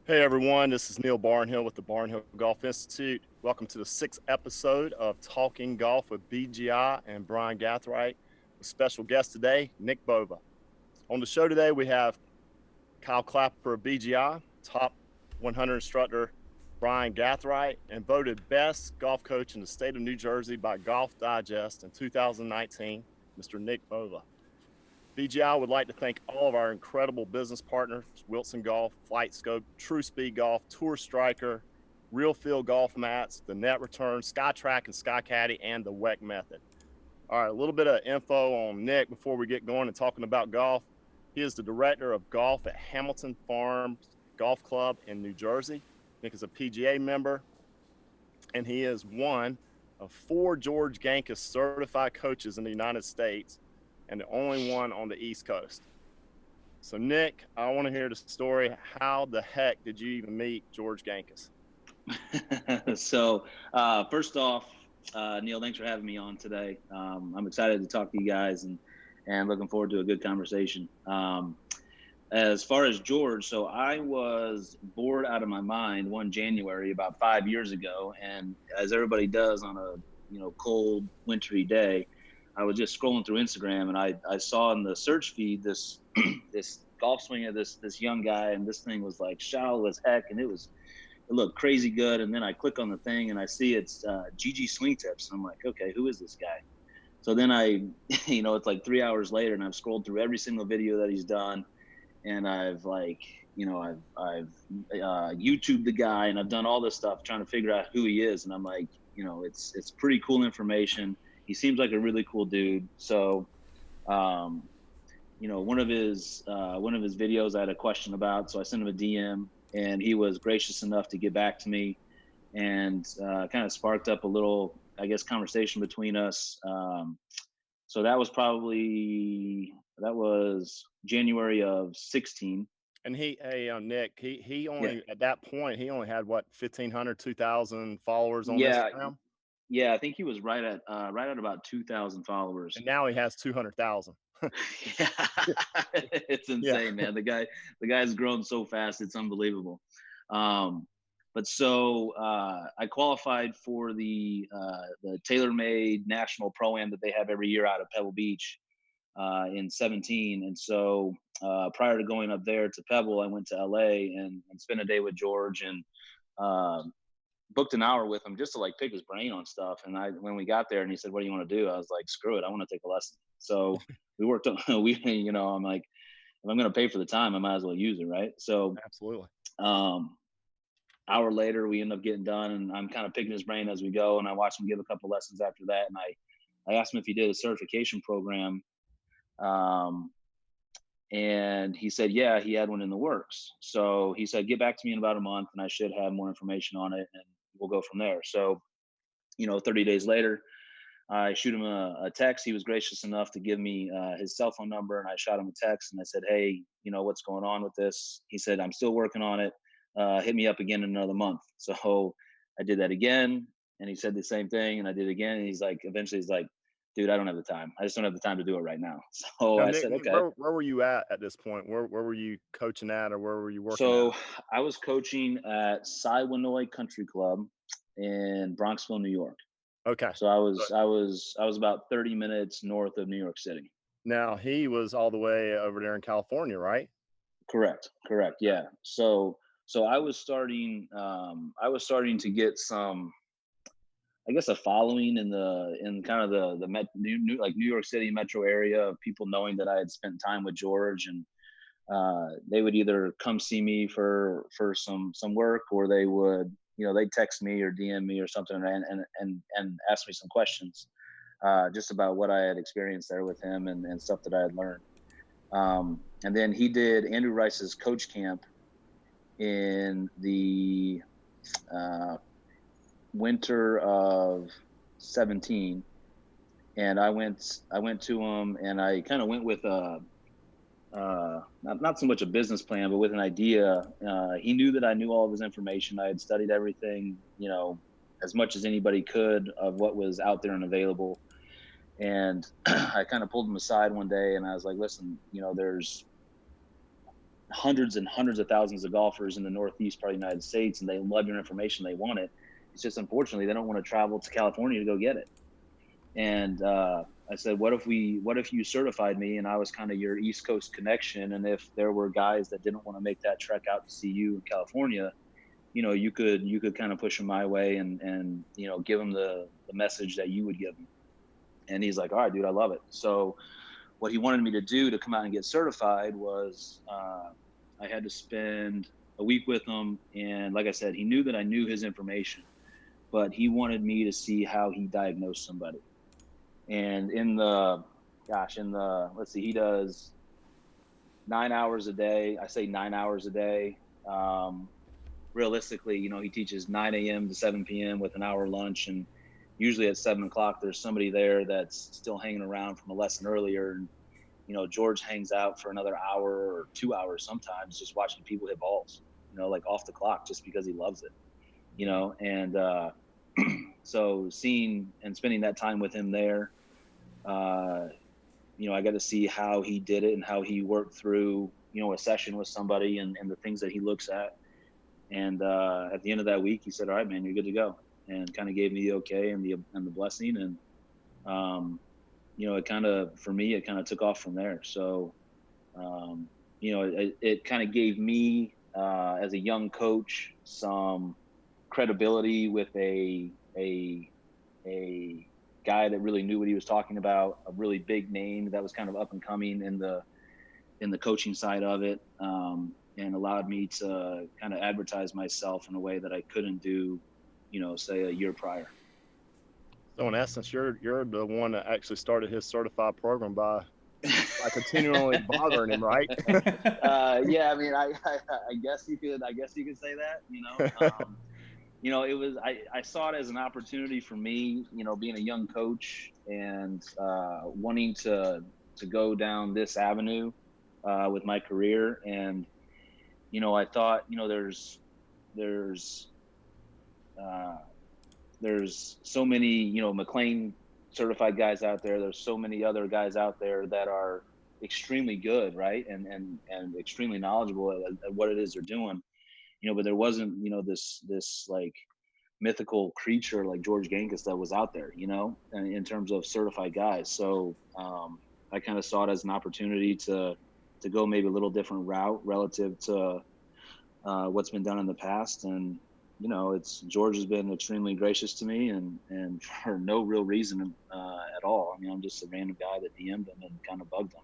Hey everyone, this is Neil Barnhill with the Barnhill Golf Institute. Welcome to the 6th episode of Talking Golf with BGI and Brian Gathright. With special guest today, Nick Bova. On the show today, we have Kyle Clapper of BGI, top 100 instructor Brian Gathright, and voted best golf coach in the state of New Jersey by Golf Digest in 2019, Mr. Nick Bova. BGI would like to thank all of our incredible business partners, Wilson Golf, Flight Scope, True Speed Golf, Tour Striker, Real Field Golf Mats, the Net Return, SkyTrak and SkyCaddy, and the WEC Method. All right, a little bit of info on Nick before we get going and talking about golf. He is the director of golf at Hamilton Farms Golf Club in New Jersey. Nick is a PGA member, and he is one of 4 George Gankas certified coaches in the United States, and the only one on the East Coast. So Nick, I want to hear the story. How the heck did you even meet George Gankas? First off, Neil, thanks for having me on today. I'm excited to talk to you guys and looking forward to a good conversation. As far as George, so I was bored out of my mind one January about 5 years ago. And as everybody does on a, cold wintry day, I was just scrolling through Instagram and I saw in the search feed this this golf swing of this young guy, and this thing was like shallow as heck, and it looked crazy good. And then I click on the thing and I see it's GG Swing Tips. I'm like, okay, who is this guy? So then it's like 3 hours later, and I've scrolled through every single video that he's done, and I've YouTubed the guy, and I've done all this stuff trying to figure out who he is. And I'm like, it's pretty cool information. He seems like a really cool dude. So, one of his videos I had a question about, so I sent him a DM, and he was gracious enough to get back to me, and kind of sparked up a little, I guess, conversation between us. So that was January of 16. And Nick, he only, at that point, he only had what, 1,500, 2,000 followers on Instagram? Yeah, I think he was right at about 2,000 followers. And now he has 200,000. Yeah, it's insane, man. The guy's grown so fast, it's unbelievable. But so I qualified for the TaylorMade National Pro-Am that they have every year out of Pebble Beach in 17. And so prior to going up there to Pebble, I went to LA and spent a day with George, and booked an hour with him just to pick his brain on stuff. And when we got there and he said, "What do you want to do?" I was like, "Screw it, I want to take a lesson." So we worked on I'm like, if I'm going to pay for the time, I might as well use it. Right. So absolutely. Hour later, we end up getting done, and I'm kind of picking his brain as we go. And I watched him give a couple lessons after that. And I asked him if he did a certification program. And he said, yeah, he had one in the works. So he said, get back to me in about a month, and I should have more information on it, and we'll go from there. So, 30 days later, I shoot him a text. He was gracious enough to give me his cell phone number, and I shot him a text, and I said, hey, what's going on with this? He said, I'm still working on it. Hit me up again in another month. So I did that again, and he said the same thing, and I did it again. And eventually he's like, dude, I don't have the time. I just don't have the time to do it right now. So I said, okay. Where were you at this point? Where were you coaching at, or where were you working So at? I was coaching at Siwanoy Country Club in Bronxville, New York. Okay. So I was about 30 minutes north of New York City. Now he was all the way over there in California, right? Correct. Yeah. So I was starting to get some, I guess, a following in kind of the New York City metro area of people knowing that I had spent time with George, and they would either come see me for some work, or they would, they'd text me or DM me or something and ask me some questions just about what I had experienced there with him and stuff that I had learned. And then he did Andrew Rice's coach camp in the winter of 17, and I went to him, and I kind of went with not so much a business plan, but with an idea. He knew that I knew all of his information. I had studied everything, as much as anybody could of what was out there and available. And I kind of pulled him aside one day, and I was like, listen, hundreds and hundreds of thousands of golfers in the Northeast part of the United States, and they love your information. They want it. It's just, unfortunately, they don't want to travel to California to go get it. And I said, what if you certified me and I was kind of your East Coast connection? And if there were guys that didn't want to make that trek out to see you in California, you could kind of push them my way and give them the message that you would give them. And he's like, all right, dude, I love it. So what he wanted me to do to come out and get certified was I had to spend a week with him. And like I said, he knew that I knew his information, but he wanted me to see how he diagnosed somebody. And let's see, he does 9 hours a day. I say 9 hours a day. Realistically, he teaches 9 a.m. to 7 p.m. with an hour lunch. And usually at 7 o'clock, there's somebody there that's still hanging around from a lesson earlier. And, George hangs out for another hour or 2 hours sometimes just watching people hit balls, like off the clock, just because he loves it, and so seeing and spending that time with him there, I got to see how he did it and how he worked through, a session with somebody and the things that he looks at. And at the end of that week, he said, all right, man, you're good to go. And kind of gave me the okay and the blessing. And, for me, it kind of took off from there. So, it kind of gave me, as a young coach, some credibility with a guy that really knew what he was talking about, a really big name that was kind of up and coming in the coaching side of it, and allowed me to kind of advertise myself in a way that I couldn't do, say a year prior. So in essence, you're the one that actually started his certified program by continually bothering him, right? Yeah, I mean, I guess you could say that, it was, I saw it as an opportunity for me, being a young coach and wanting to go down this avenue with my career. And, I thought, there's so many, McLean certified guys out there. There's so many other guys out there that are extremely good, right? And extremely knowledgeable at what it is they're doing, but there wasn't, this like mythical creature like George Gankas that was out there, in terms of certified guys. So I kind of saw it as an opportunity to go maybe a little different route relative to what's been done in the past. And, George has been extremely gracious to me and for no real reason at all. I mean, I'm just a random guy that DM'd him and kind of bugged him.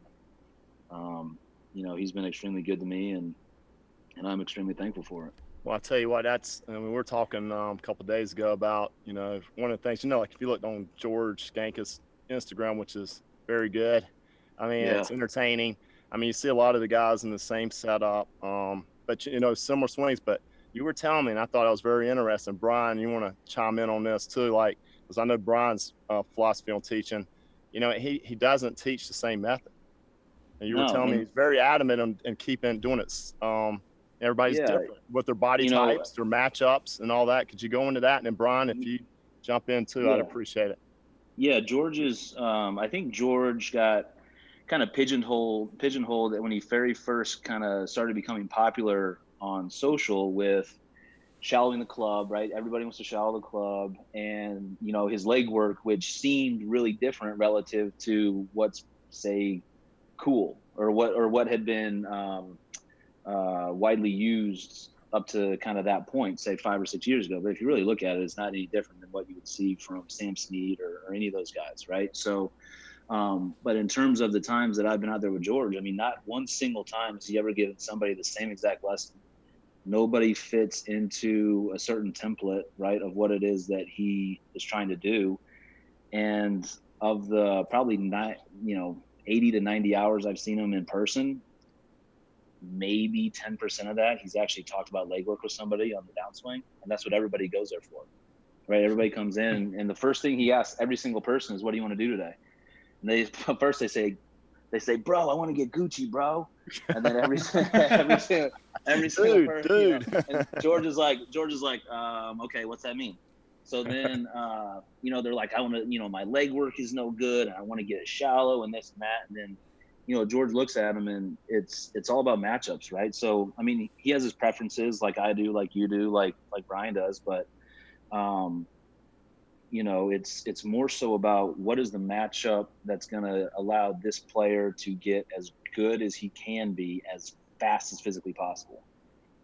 He's been extremely good to me and I'm extremely thankful for it. Well, I tell you what, we were talking a couple of days ago about, one of the things, like if you looked on George Gankas Instagram, which is very good. I mean, Yeah. It's entertaining. I mean, you see a lot of the guys in the same setup, but, similar swings. But you were telling me, and I thought it was very interesting. Brian, you want to chime in on this too, because I know Brian's philosophy on teaching, he doesn't teach the same method. And you were telling me he's very adamant on doing it. Everybody's different with their body types, their matchups, and all that. Could you go into that? And then Brian, if you jump in too, I'd appreciate it. Yeah, George is. I think George got kind of pigeonholed that when he very first kind of started becoming popular on social with shallowing the club, right? Everybody wants to shallow the club, and his leg work, which seemed really different relative to what's say cool or what had been widely used up to kind of that point, say 5 or 6 years ago. But if you really look at it, it's not any different than what you would see from Sam Snead or any of those guys, right? So, but in terms of the times that I've been out there with George, I mean, not one single time has he ever given somebody the same exact lesson. Nobody fits into a certain template, right, of what it is that he is trying to do. And of the probably 80 to 90 hours I've seen him in person, maybe 10% of that he's actually talked about leg work with somebody on the downswing, and that's what everybody goes there for, right? Everybody comes in and the first thing he asks every single person is, what do you want to do today? And they say, bro, I want to get Gucci, bro. And then every single person, dude. And George is like, okay, what's that mean? So then they're like, I want to, my leg work is no good and I want to get it shallow and this and that. And then George looks at him and it's all about matchups, right? So, I mean, he has his preferences like I do, like you do, like Brian does, but, um, it's more so about what is the matchup that's going to allow this player to get as good as he can be as fast as physically possible.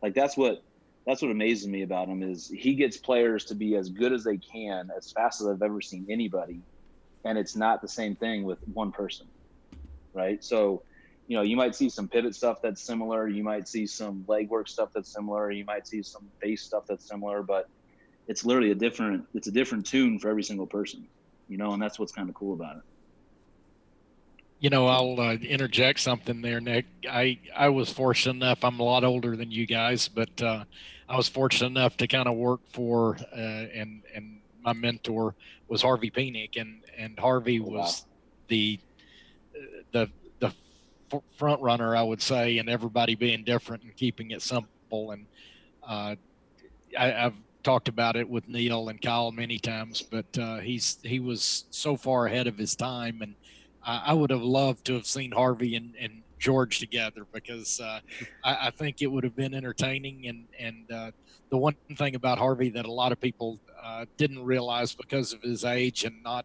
Like that's what amazes me about him is he gets players to be as good as they can as fast as I've ever seen anybody, and it's not the same thing with one person, right? So, you might see some pivot stuff that's similar, you might see some leg work stuff that's similar, you might see some base stuff that's similar, but it's literally it's a different tune for every single person, and that's what's kind of cool about it. I'll interject something there, Nick. I was fortunate enough. I'm a lot older than you guys, but I was fortunate enough to kind of work for and my mentor was Harvey Penick, and Harvey was the the front runner, I would say, and everybody being different and keeping it simple. And I've talked about it with Neil and Kyle many times, but he was so far ahead of his time, and I would have loved to have seen Harvey and George together because I think it would have been entertaining. And the one thing about Harvey that a lot of people didn't realize because of his age and not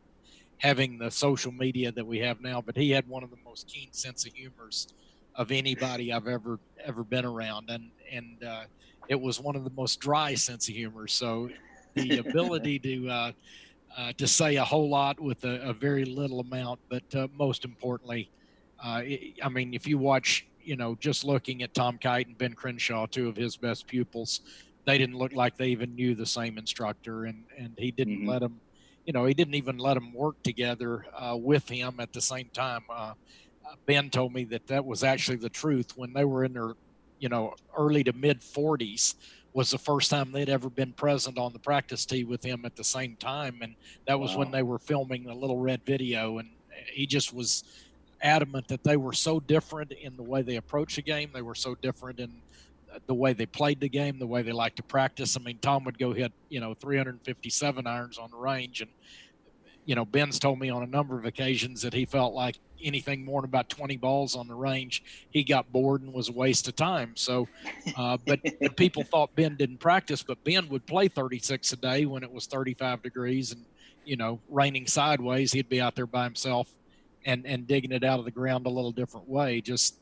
having the social media that we have now, but he had one of the most keen sense of humors of anybody I've ever been around, and it was one of the most dry sense of humor. So the ability to say a whole lot with a very little amount, but most importantly, I mean, if you watch, just looking at Tom Kite and Ben Crenshaw, two of his best pupils, they didn't look like they even knew the same instructor, and he didn't let them. He didn't even let them work together with him at the same time. Ben told me that was actually the truth. When they were in their, early to mid 40s, was the first time they'd ever been present on the practice tee with him at the same time, and that was when they were filming the Little Red video. And he just was adamant that they were so different in the way they approached the game. They were so different in the way they played the game, the way they liked to practice. I mean, Tom would go hit, 357 irons on the range. And, Ben's told me on a number of occasions that he felt like anything more than about 20 balls on the range, he got bored and was a waste of time. So, but people thought Ben didn't practice, but Ben would play 36 a day when it was 35 degrees and, raining sideways. He'd be out there by himself and digging it out of the ground a little different way. Just,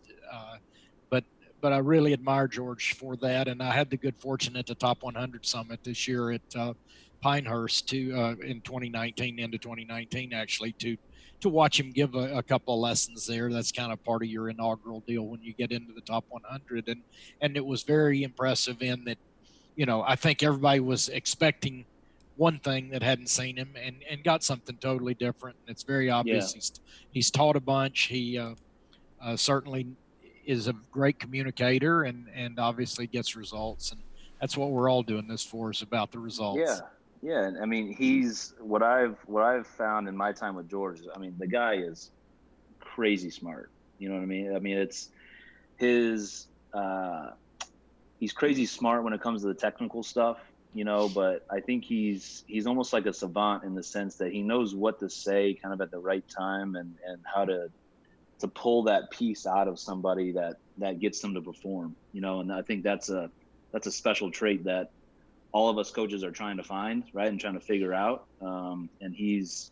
but I really admire George for that. And I had the good fortune at the Top 100 Summit this year at Pinehurst in 2019, into 2019, actually, to watch him give a couple of lessons there. That's kind of part of your inaugural deal when you get into the Top 100. And it was very impressive in that, I think everybody was expecting one thing that hadn't seen him and got something totally different. And it's very obvious. Yeah. He's taught a bunch. He certainly is a great communicator and obviously gets results. And that's what we're all doing this for, is about the results. Yeah. I mean, he's what I've found in my time with George is, I mean, the guy is crazy smart. You know what I mean? I mean, it's his, he's crazy smart when it comes to the technical stuff, but I think he's almost like a savant in the sense that he knows what to say kind of at the right time and how to pull that piece out of somebody that gets them to perform, and I think that's a special trait that all of us coaches are trying to find, right, and trying to figure out. And he's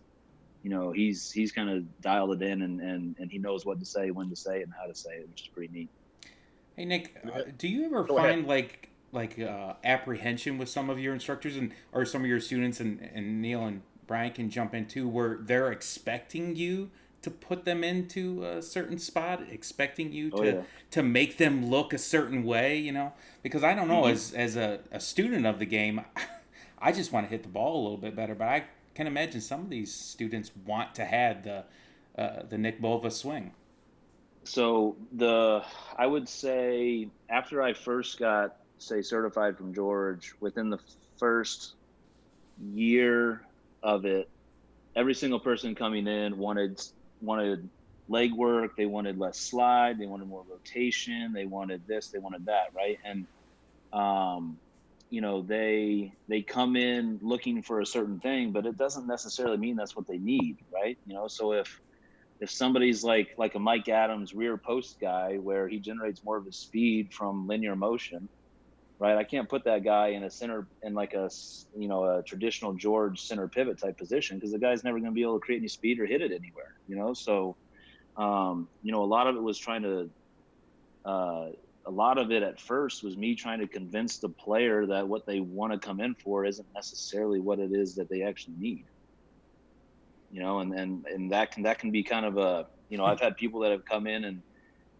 kind of dialed it in, and he knows what to say, when to say, and how to say it, which is pretty neat. Hey Nick, do you ever find like apprehension with some of your instructors or some of your students, and Neil and Brian can jump into, where they're expecting you to put them into a certain spot, expecting you to make them look a certain way, because I don't know, as a student of the game, I just want to hit the ball a little bit better, but I can imagine some of these students want to have the Nick Bova swing. So I would say after I first got, say, certified from George, within the first year of it, every single person coming in wanted leg work, they wanted less slide, they wanted more rotation, they wanted this, they wanted that, right? And they come in looking for a certain thing, but it doesn't necessarily mean that's what they need, right? So if if somebody's like a Mike Adams rear post guy where he generates more of his speed from linear motion, right? I can't put that guy in like a traditional George center pivot type position, because the guy's never going to be able to create any speed or hit it anywhere, So, a lot of it was a lot of it at first was me trying to convince the player that what they want to come in for isn't necessarily what it is that they actually need. And that can be kind of I've had people that have come in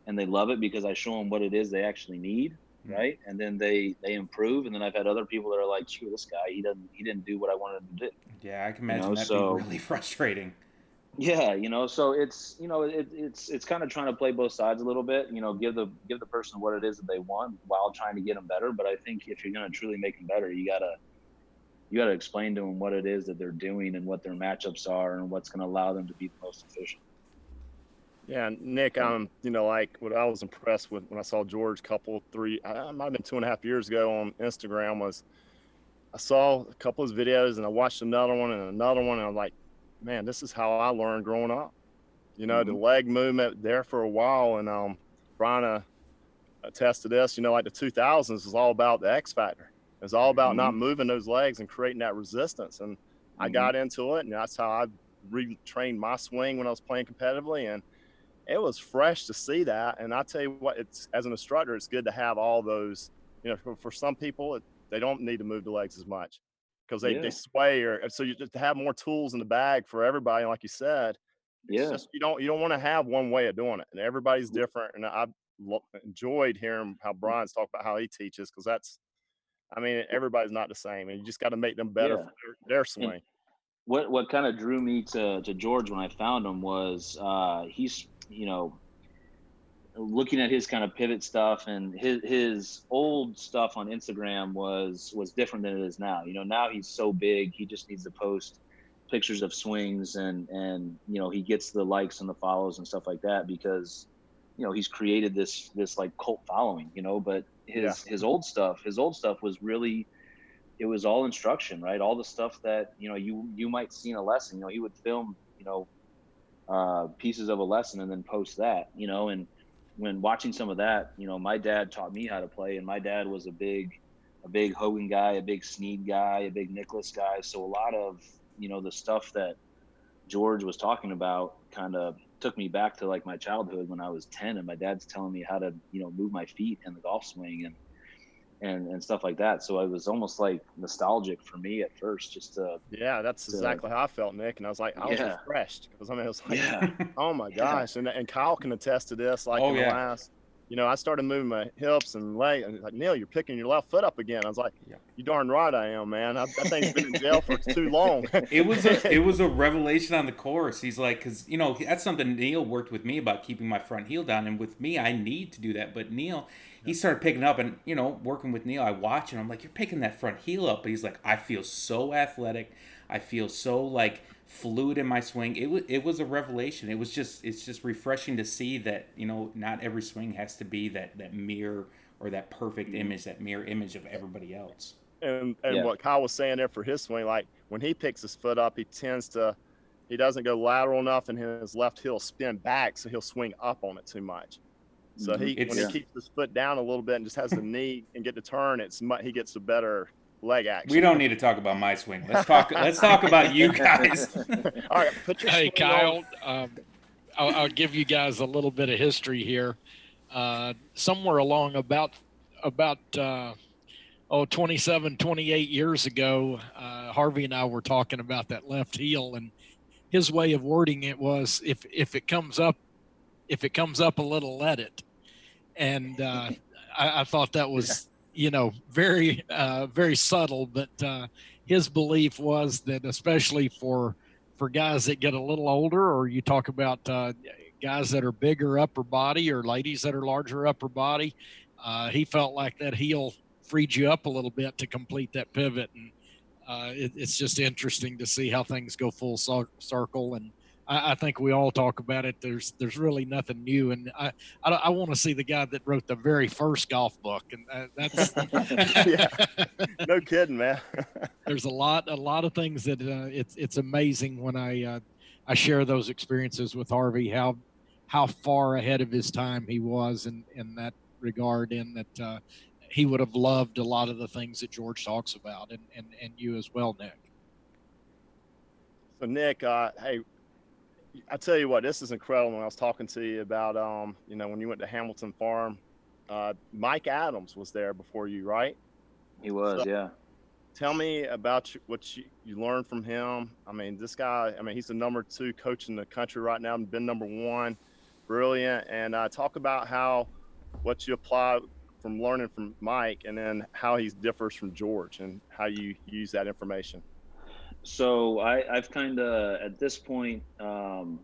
and they love it because I show them what it is they actually need. Right. And then they improve. And then I've had other people that are like, screw this guy. He didn't do what I wanted him to do. Yeah. I can imagine that'd be really frustrating. Yeah. So it's kind of trying to play both sides a little bit, give the person what it is that they want while trying to get them better. But I think if you're going to truly make them better, you gotta explain to them what it is that they're doing and what their matchups are and what's going to allow them to be the most efficient. Yeah, Nick, like what I was impressed with when I saw George it might have been 2.5 years ago on Instagram, was I saw a couple of his videos and I watched another one, and I'm like, man, this is how I learned growing up. The leg movement there for a while, and Brian attest to this, like the 2000s was all about the X factor. It was all about not moving those legs and creating that resistance. And I got into it, and that's how I retrained my swing when I was playing competitively. And it was fresh to see that. And I tell you what, as an instructor, it's good to have all those, for some people, they don't need to move the legs as much because they sway, so you just have more tools in the bag for everybody. Like you said, it's just, you don't want to have one way of doing it, and everybody's different. And I've enjoyed hearing how Brian's talked about how he teaches, because everybody's not the same, and you just got to make them better for their swing. And what kind of drew me to George when I found him was he's looking at his kind of pivot stuff, and his old stuff on Instagram was different than it is now. Now he's so big, he just needs to post pictures of swings, and he gets the likes and the follows and stuff like that because he's created this like cult following, but his old stuff was really, it was all instruction, right? All the stuff that you might see in a lesson. He would film pieces of a lesson and then post that, and when watching some of that, my dad taught me how to play, and my dad was a big Hogan guy, a big Snead guy, a big Nicklaus guy. So a lot of the stuff that George was talking about kind of took me back to like my childhood when I was 10, and my dad's telling me how to move my feet in the golf swing and stuff like that. So it was almost like nostalgic for me at first, just to exactly how I felt, Nick. And I was like, I was refreshed, because it was like, oh my gosh. And Kyle can attest to this. Like the last, I started moving my hips and leg, and like, Neil, you're picking your left foot up again. I was like, you darn right I am, man. That thing's been in jail for too long. It was a revelation on the course. He's like, because that's something Neil worked with me about, keeping my front heel down, and with me I need to do that. But Neil, he started picking up, and working with Neil, I watch, and I'm like, you're picking that front heel up. But he's like, I feel so athletic. I feel so like fluid in my swing. It was a revelation. It's just refreshing to see that not every swing has to be that mirror or that perfect image, that mirror image of everybody else. And what Kyle was saying there for his swing, like when he picks his foot up, he doesn't go lateral enough, and his left heel spin back, so he'll swing up on it too much. So when he keeps his foot down a little bit and just has the knee and get the turn, he gets a better leg action. We don't need to talk about my swing. Let's talk about you guys. All right, put your Hey, Kyle, I'll give you guys a little bit of history here. Somewhere along about 27, 28 years ago, Harvey and I were talking about that left heel, and his way of wording it was, if it comes up a little, let it. And I thought that was very very subtle, but his belief was that, especially for guys that get a little older, or you talk about guys that are bigger upper body, or ladies that are larger upper body, he felt like that heel freed you up a little bit to complete that pivot. And it's just interesting to see how things go full circle. And I think we all talk about it. There's really nothing new, and I want to see the guy that wrote the very first golf book, and that's no kidding, man. There's a lot of things that it's amazing when I I share those experiences with Harvey, how far ahead of his time he was in that regard, in that he would have loved a lot of the things that George talks about, and you as well, Nick. So Nick, hey, I tell you what, this is incredible. When I was talking to you about, when you went to Hamilton Farm, Mike Adams was there before you, right? He was, So, yeah. Tell me about what you learned from him. I mean, this guy, he's the #2 coach in the country right now and been #1. Brilliant. And talk about what you apply from learning from Mike, and then how he differs from George and how you use that information. So I've kind of, at this point, I've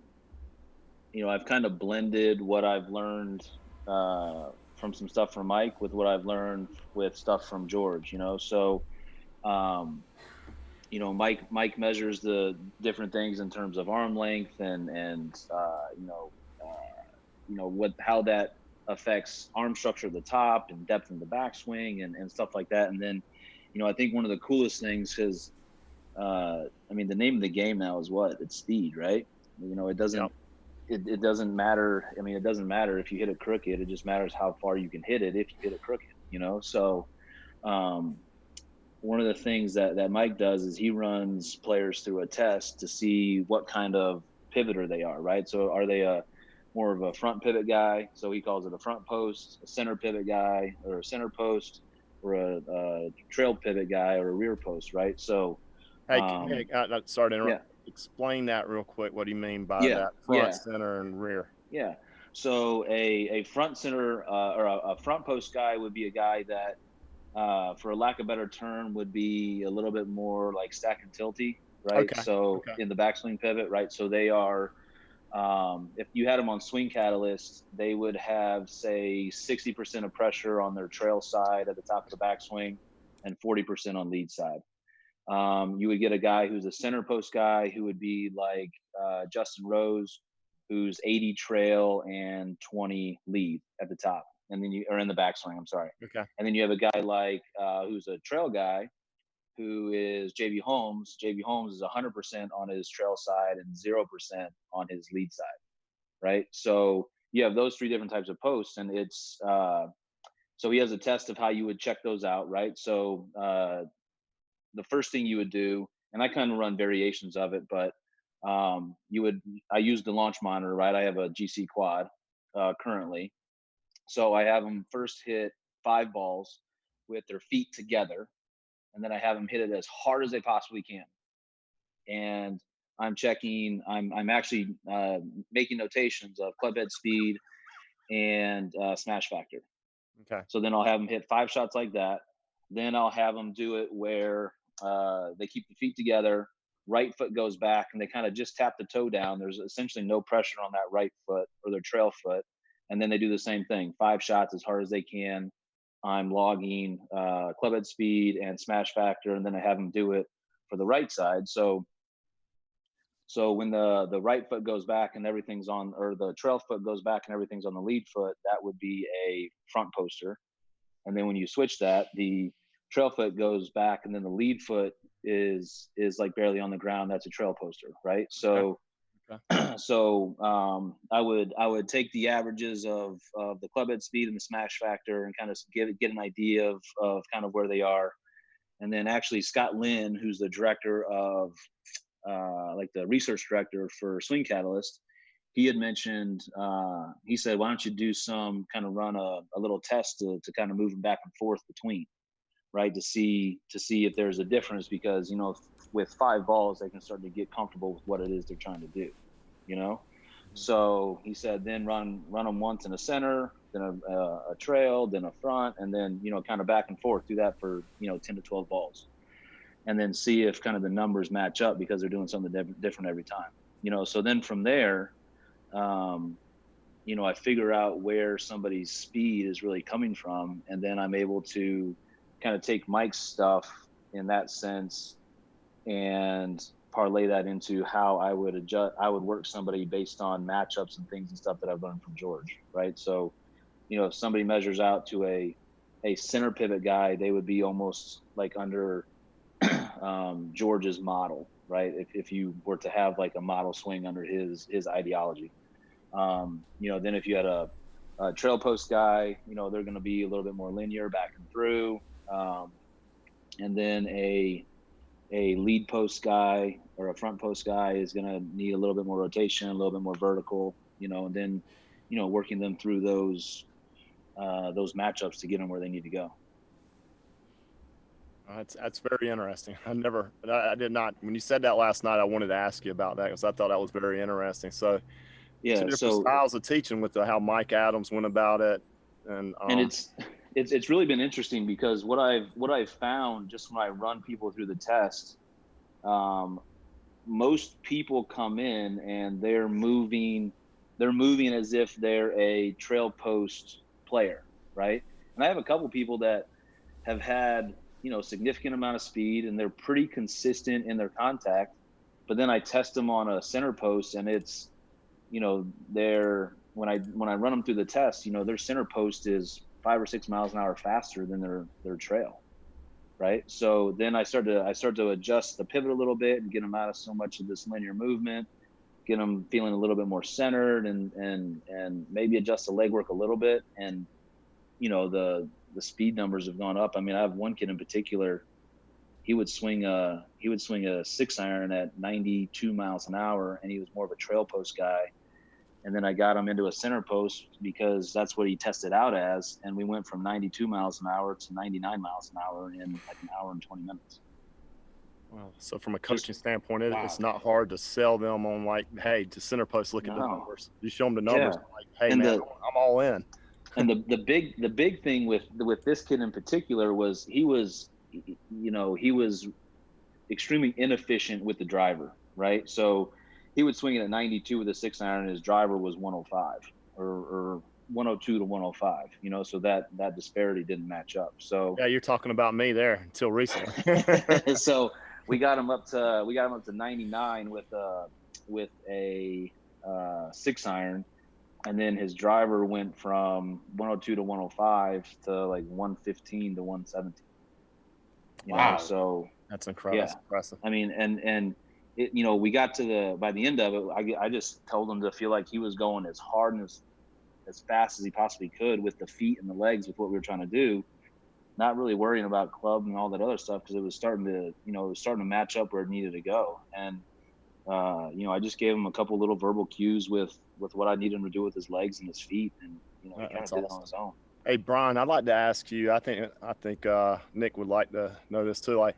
kind of blended what I've learned from some stuff from Mike with what I've learned with stuff from George, So, Mike measures the different things in terms of arm length and how that affects arm structure at the top and depth in the backswing and stuff like that. And then, I think one of the coolest things, because the name of the game now is what? It's speed, right? It doesn't. Yep. It doesn't matter. It doesn't matter if you hit it crooked. It just matters how far you can hit it if you hit it crooked. So one of the things that Mike does is he runs players through a test to see what kind of pivoter they are, right? So are they more of a front pivot guy? So he calls it a front post, a center pivot guy, or a center post, or a trail pivot guy, or a rear post, right? So, Hey, sorry to interrupt. Yeah. Explain that real quick. What do you mean by that? Front, center, and rear. Yeah. So a front center or a front post guy would be a guy that, for a lack of a better term, would be a little bit more like stack and tilty, right? Okay. So in the backswing pivot, right? So they are, if you had them on Swing Catalyst, they would have, say, 60% of pressure on their trail side at the top of the backswing and 40% on lead side. You would get a guy who's a center post guy who would be like Justin Rose, who's 80 trail and 20 lead at the top, and then you are in the backswing. I'm sorry. Okay. And then you have a guy like who's a trail guy, who is JB Holmes. JB Holmes is 100% on his trail side and 0% on his lead side, right? So you have those three different types of posts, and it's so he has a test of how you would check those out, right? So the first thing you would do, and I kind of run variations of it, but I use the launch monitor, right? I have a GC quad currently. So I have them first hit 5 balls with their feet together, and then I have them hit it as hard as they possibly can. And I'm checking, I'm actually making notations of club head speed and smash factor. Okay. So then I'll have them hit 5 shots like that. Then I'll have them do it where they keep the feet together, right foot goes back, and they kind of just tap the toe down. There's essentially no pressure on that right foot or their trail foot. And then they do the same thing, 5 shots as hard as they can. I'm logging club head speed and smash factor, and then I have them do it for the right side. So when the right foot goes back and everything's on, or the trail foot goes back and everything's on the lead foot, that would be a front poster. And then when you switch that, the trail foot goes back and then the lead foot is like barely on the ground. That's a trail poster, right? So, so I would take the averages of the club head speed and the smash factor and kind of get an idea of kind of where they are. And then actually Scott Lynn, who's the director of like the research director for Swing Catalyst, he had mentioned, he said, why don't you do some kind of run a little test to kind of move them back and forth between, right? To see if there's a difference, because, with 5 balls, they can start to get comfortable with what it is they're trying to do, So he said, then run them once in a center, then a trail, then a front, and then, kind of back and forth, do that for, 10 to 12 balls. And then see if kind of the numbers match up, because they're doing something different every time, So then from there, I figure out where somebody's speed is really coming from. And then I'm able to kind of take Mike's stuff in that sense and parlay that into how I would work somebody based on matchups and things and stuff that I've learned from George. Right. So, if somebody measures out to a center pivot guy, they would be almost like under George's model, right? If you were to have like a model swing under his ideology. Then if you had a trail post guy, they're going to be a little bit more linear back and through. And then a lead post guy or a front post guy is going to need a little bit more rotation, a little bit more vertical, and then, working them through those matchups to get them where they need to go. That's very interesting. I did not, when you said that last night, I wanted to ask you about that because I thought that was very interesting. So yeah, two different styles of teaching with how Mike Adams went about it. And it's really been interesting because what I've found just when I run people through the test, most people come in and they're moving as if they're a trail post player, right? And I have a couple people that have had, significant amount of speed and they're pretty consistent in their contact, but then I test them on a center post and it's, they're, when I run them through the test, their center post is 5 or 6 miles an hour faster than their trail, right? So then I start to adjust the pivot a little bit and get them out of so much of this linear movement, get them feeling a little bit more centered and maybe adjust the leg work a little bit. And, the speed numbers have gone up. I mean, I have one kid in particular, he would swing a 6-iron at 92 miles an hour, and he was more of a trail post guy. And then I got him into a center post because that's what he tested out as. And we went from 92 miles an hour to 99 miles an hour in like an hour and 20 minutes. Well, so from a coaching standpoint, it's not hard to sell them on like, hey, to center post, look at the numbers. You show them the numbers, like, hey, and man, I'm all in. And the big thing with this kid in particular was he was extremely inefficient with the driver, right? So he would swing it at 92 with a 6-iron, and his driver was 105 or 102 to 105. So that disparity didn't match up. So yeah, you're talking about me there until recently. So we got him up to 99 with a 6-iron. And then his driver went from 102 to 105 to like 115 to 117. Wow. So that's incredible. Yeah. That's impressive. I mean, and it, we got to by the end of it, I just told him to feel like he was going as hard and as fast as he possibly could with the feet and the legs with what we were trying to do, not really worrying about club and all that other stuff because it was starting to match up where it needed to go. And I just gave him a couple little verbal cues with what I needed him to do with his legs and his feet, and he kind of did it on his own. Hey, Brian, I'd like to ask you. I think Nick would like to know this too. Like,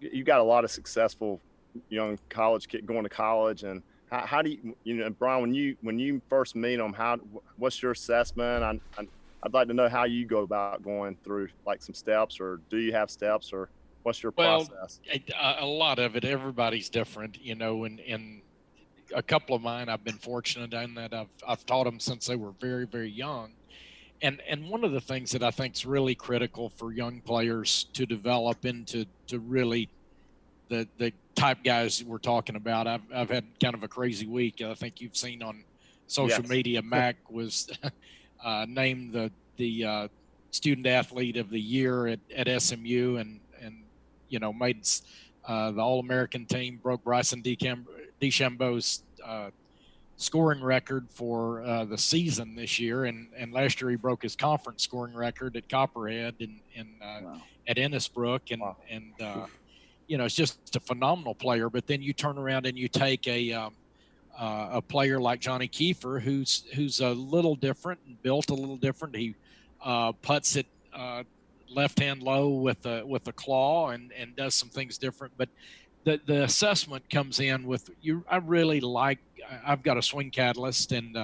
you got a lot of successful young college kid going to college, and how do you, Brian, when you first meet them, what's your assessment? I'd like to know how you go about going through like some steps, or do you have steps, or what's your process? A lot of it, everybody's different, and a couple of mine, I've been fortunate in that I've taught them since they were very, very young. And one of the things that I think is really critical for young players to develop into really the type guys we're talking about. I've had kind of a crazy week. I think you've seen on social media, Mac was named the student athlete of the year at SMU and made the All-American team, broke Bryson DeChambeau's scoring record for the season this year, and last year he broke his conference scoring record at Copperhead at Innisbrook, and it's just a phenomenal player. But then you turn around and you take a player like Johnny Kiefer, who's a little different and built a little different. He putts it left hand low with a claw and does some things different. But the assessment comes in with you. I've got a swing catalyst, and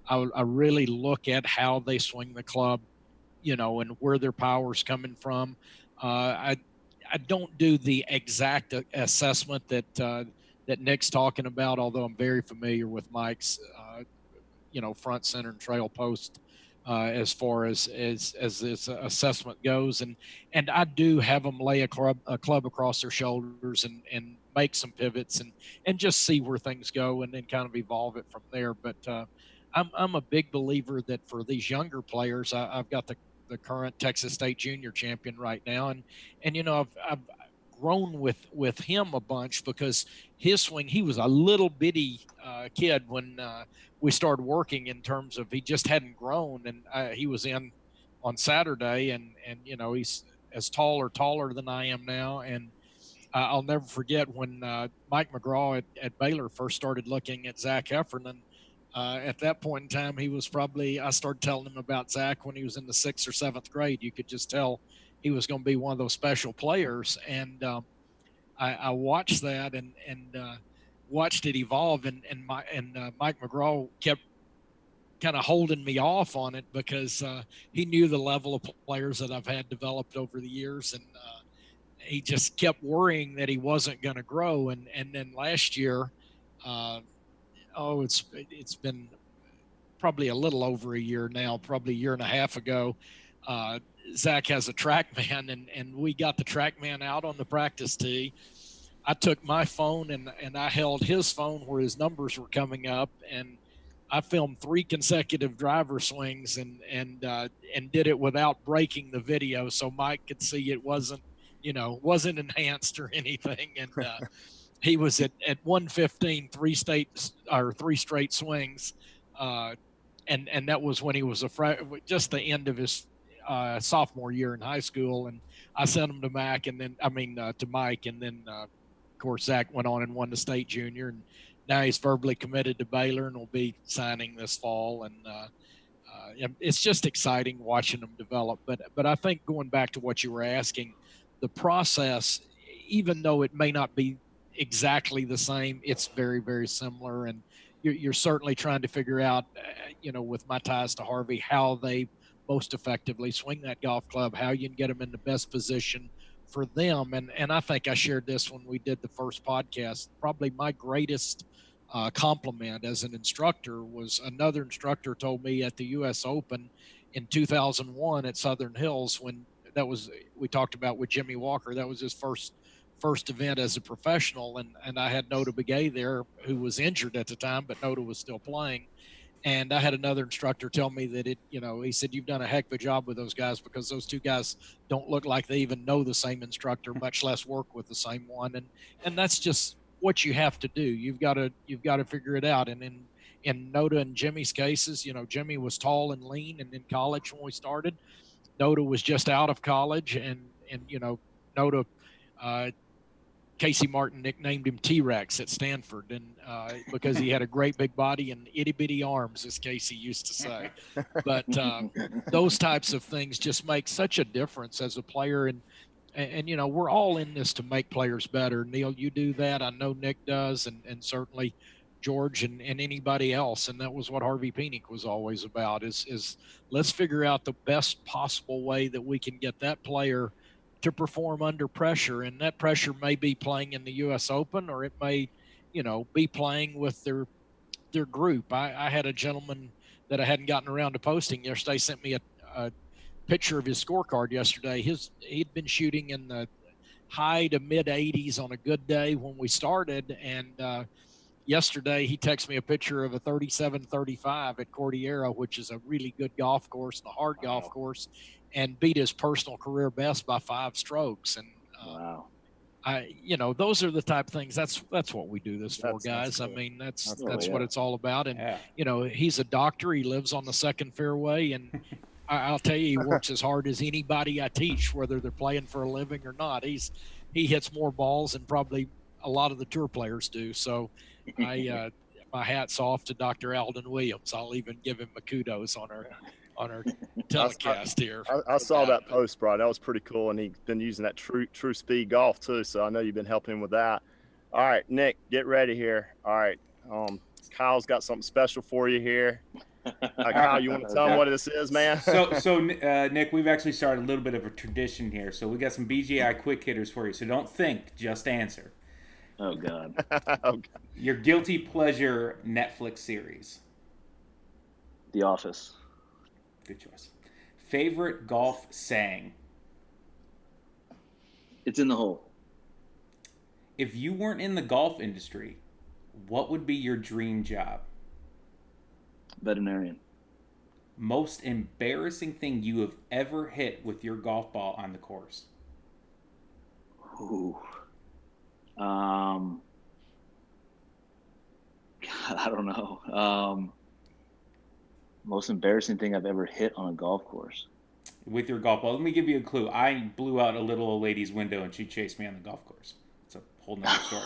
I really look at how they swing the club, and where their power's coming from. I don't do the exact assessment that Nick's talking about, although I'm very familiar with Mike's, front, center, and trail post as far as this assessment goes. And I do have them lay a club across their shoulders and make some pivots and just see where things go and then kind of evolve it from there. But I'm a big believer that for these younger players, I've got the current Texas State junior champion right now. And I've grown with him a bunch because his swing, he was a little bitty kid when we started working, in terms of he just hadn't grown. And he was in on Saturday, and he's as tall or taller than I am now. And I'll never forget when Mike McGraw at Baylor first started looking at Zach Heffernan. At that point in time, he was I started telling him about Zach when he was in the 6th or 7th grade. You could just tell he was going to be one of those special players. And I watched that and watched it evolve. And Mike McGraw kept kind of holding me off on it because he knew the level of players that I've had developed over the years. And he just kept worrying that he wasn't going to grow. And then last year, it's been probably a little over a year now, probably a year and a half ago. Zach has a TrackMan, and we got the TrackMan out on the practice tee. I took my phone and I held his phone where his numbers were coming up, and I filmed 3 consecutive driver swings and did it without breaking the video, so Mike could see it wasn't enhanced or anything. And he was at 115, 3 straight swings. And that was when he was just the end of his sophomore year in high school. And I sent him to Mike, to Mike. And then, of course, Zach went on and won the state junior. And now he's verbally committed to Baylor and will be signing this fall. And it's just exciting watching them develop. But I think, going back to what you were asking, the process, even though it may not be exactly the same, it's very, very similar. And you're certainly trying to figure out, with my ties to Harvey, how they most effectively swing that golf club, how you can get them in the best position for them. And I think I shared this when we did the first podcast. Probably my greatest compliment as an instructor was another instructor told me at the U.S. Open in 2001 at Southern Hills, when we talked about with Jimmy Walker. That was his first event as a professional, and I had Nota Begay there, who was injured at the time, but Nota was still playing. And I had another instructor tell me that he said, "You've done a heck of a job with those guys, because those 2 guys don't look like they even know the same instructor, much less work with the same one." And that's just what you have to do. You've got to figure it out. And in Nota and Jimmy's cases, Jimmy was tall and lean, and in college when we started, Nota was just out of college, and Nota, Casey Martin nicknamed him T-Rex at Stanford, and because he had a great big body and itty bitty arms, as Casey used to say. But those types of things just make such a difference as a player, and we're all in this to make players better. Neil, you do that. I know Nick does, and certainly George and anybody else. And that was what Harvey Penick was always about, is let's figure out the best possible way that we can get that player to perform under pressure. And that pressure may be playing in the U.S. Open, or it may, be playing with their group. I had a gentleman that I hadn't gotten around to posting yesterday sent me a picture of his scorecard yesterday. He'd been shooting in the high to mid 80s on a good day when we started. And yesterday he texted me a picture of a 37-35 at Cordillera, which is a really good golf course and a hard golf course, and beat his personal career best by 5 strokes. And wow. Those are the type of things. That's what we do this for, guys. Cool. I mean, that's yeah. what it's all about. And he's a doctor. He lives on the second fairway, and I'll tell you, he works as hard as anybody I teach, whether they're playing for a living or not. He hits more balls than probably a lot of the tour players do. So my hat's off to Dr. Alden Williams. I'll even give him a kudos on our telecast here. I saw that post, bro. That was pretty cool, and he's been using that true speed golf too. So I know you've been helping him with that. All right, Nick, get ready here. All right, Kyle's got something special for you here. Kyle, you want to tell him what this is, man? So Nick, we've actually started a little bit of a tradition here. So we got some BGI quick hitters for you. So don't think, just answer. Oh God. Okay. Your guilty pleasure Netflix series. The Office. Good choice. Favorite golf saying. It's in the hole. If you weren't in the golf industry, what would be your dream job? Veterinarian. Most embarrassing thing you have ever hit with your golf ball on the course. Ooh. God, I don't know. Most embarrassing thing I've ever hit on a golf course. With your golf ball, let me give you a clue. I blew out a little old lady's window and she chased me on the golf course. It's a whole nother story.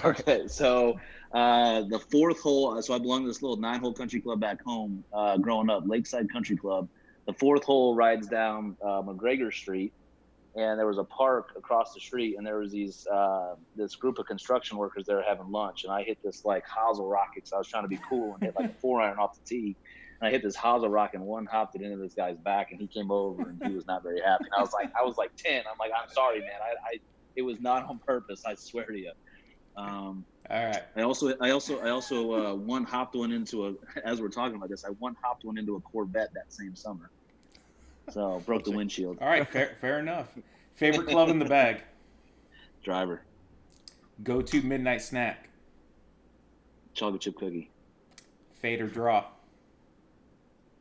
Okay, so the fourth hole. So I belong to this little 9-hole country club back home. Growing up, Lakeside Country Club. The fourth hole rides down McGregor Street, and there was a park across the street, and there was this group of construction workers there having lunch, and I hit this like hosel rocket because I was trying to be cool and hit like a 4-iron off the tee. And I hit this hosel rock and one hopped it into this guy's back, and he came over and he was not very happy. And I was like 10. I'm like, I'm sorry, man. It was not on purpose. I swear to you. All right. I also one hopped one into as we're talking about this, I one hopped one into a Corvette that same summer. So broke the windshield. All right, fair enough. Favorite club in the bag? Driver. Go-to midnight snack? Chocolate chip cookie. Fade or draw?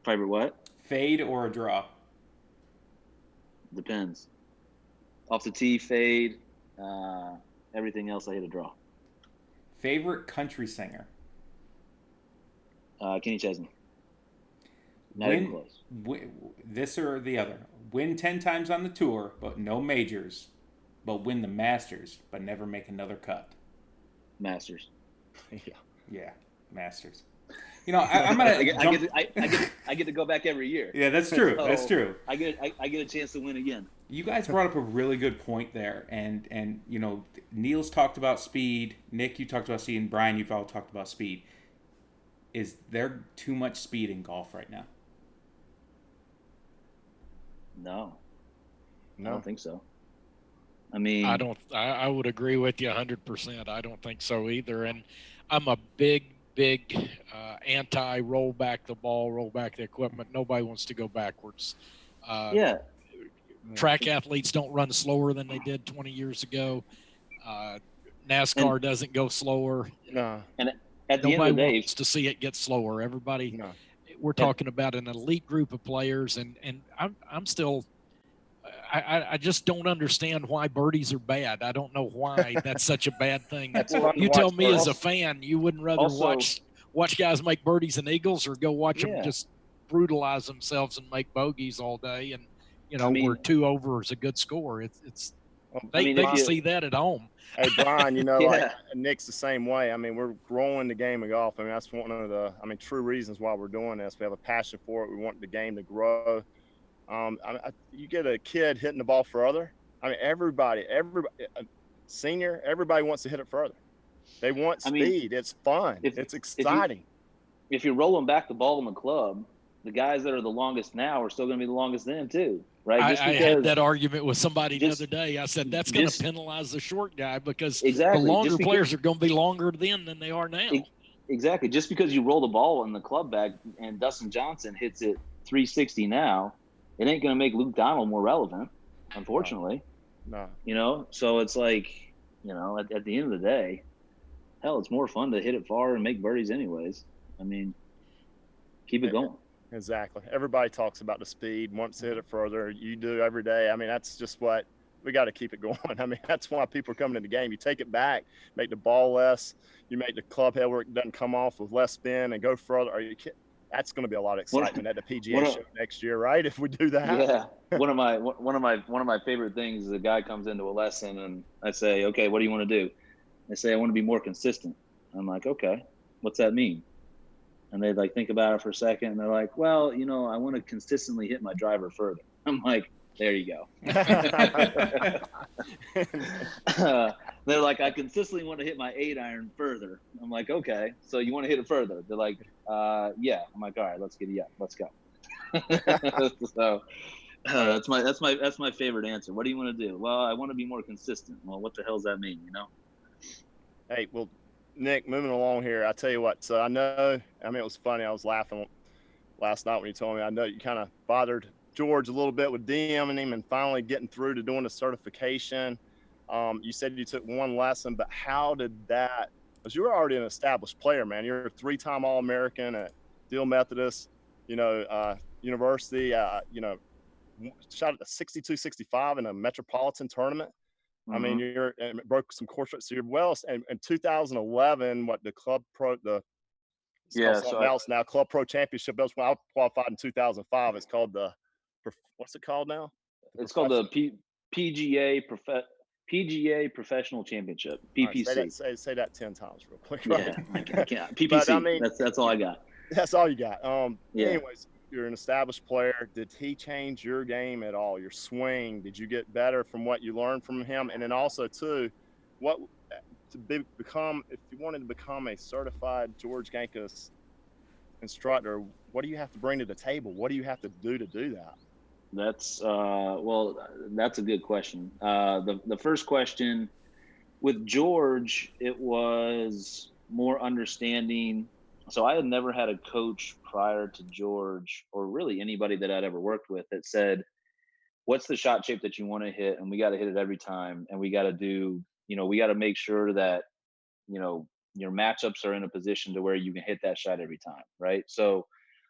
Favorite what? Fade or a draw? Depends. Off the tee, fade. Everything else, I hit a draw. Favorite country singer? Kenny Chesney. Not even close. This or the other. Win 10 times on the tour, but no majors. But win the Masters, but never make another cut. Masters. Yeah, Masters. You know, I'm gonna. I get to go back every year. Yeah, that's true. So that's true. I get a chance to win again. You guys brought up a really good point there, and you know, Neil's talked about speed. Nick, you talked about speed, and Brian, you've all talked about speed. Is there too much speed in golf right now? No, I don't think so. I mean, I would agree with you 100%. I don't think so either. And I'm a big anti roll back the ball, roll back the equipment. Nobody wants to go backwards. Track athletes don't run slower than they did 20 years ago. NASCAR doesn't go slower. No. And at the nobody end of the day, wants to see it get slower. Everybody, we're talking about an elite group of players, and I'm still. I just don't understand why birdies are bad. I don't know why that's such a bad thing. You tell me as a fan, you wouldn't rather watch guys make birdies and eagles, or go watch them just brutalize themselves and make bogeys all day. And you know, where 2 over is a good score. They can see that at home. Hey, Brian, you know, like Nick's the same way. I mean, we're growing the game of golf. I mean, that's one of the, true reasons why we're doing this. We have a passion for it. We want the game to grow. You get a kid hitting the ball further. I mean, everybody, senior, everybody wants to hit it further. They want speed. It's fun. It's exciting. If you're rolling back the ball in the club, the guys that are the longest now are still going to be the longest then too, right? I had that argument with somebody the other day. I said that's going to penalize the short guy because the longer players are going to be longer then than they are now. Exactly. Just because you roll the ball in the club bag and Dustin Johnson hits it 360 now, it ain't going to make Luke Donald more relevant, unfortunately. No. You know, so it's like, you know, at the end of the day, hell, it's more fun to hit it far and make birdies anyways. I mean, keep it going. Exactly. Everybody talks about the speed, wants to hit it further. You do every day. I mean, that's just what we got to keep it going. I mean, that's why people are coming in the game. You take it back, make the ball less. You make the club head where it doesn't come off with less spin and go further. Are you kidding? That's going to be a lot of excitement at the PGA show next year, right? If we do that. Yeah. One of my favorite things is a guy comes into a lesson and I say, okay, what do you want to do? They say, I want to be more consistent. I'm like, okay, what's that mean? And they like think about it for a second and they're like, well, you know, I want to consistently hit my driver further. I'm like, there you go. They're like, I consistently want to hit my 8-iron further. I'm like, okay, so you want to hit it further? They're like, yeah. I'm like, all right, let's go. So that's my favorite answer. What do you want to do? Well, I want to be more consistent. Well, what the hell does that mean? You know? Hey, well, Nick, moving along here, I tell you what. So it was funny. I was laughing last night when you told me. I know you kind of bothered George a little bit with DMing him and finally getting through to doing the certification. You said you took one lesson, but how did that? Because you were already an established player, man. You're a 3-time All-American at Deal Methodist, University. Shot at the 62-65 in a Metropolitan tournament. I mean, you're and broke some course records. So you're well. And in 2011, what the Club Pro, it's called something else now, Club Pro Championship. That's when I qualified in 2005. It's called what's it called now? It's called the PGA Professional Championship, PPC. Right, say that 10 times real quick. Right? Yeah, I can't. PPC. But, I mean, that's all I got. That's all you got. Anyways, you're an established player. Did he change your game at all? Your swing? Did you get better from what you learned from him? And then also too, if you wanted to become a certified George Gankas instructor, what do you have to bring to the table? What do you have to do that? That's that's a good question. The first question with George, it was more understanding. So I had never had a coach prior to George, or really anybody that I'd ever worked with, that said, what's the shot shape that you want to hit? And we got to hit it every time. And we got to we got to make sure that, your matchups are in a position to where you can hit that shot every time. Right. So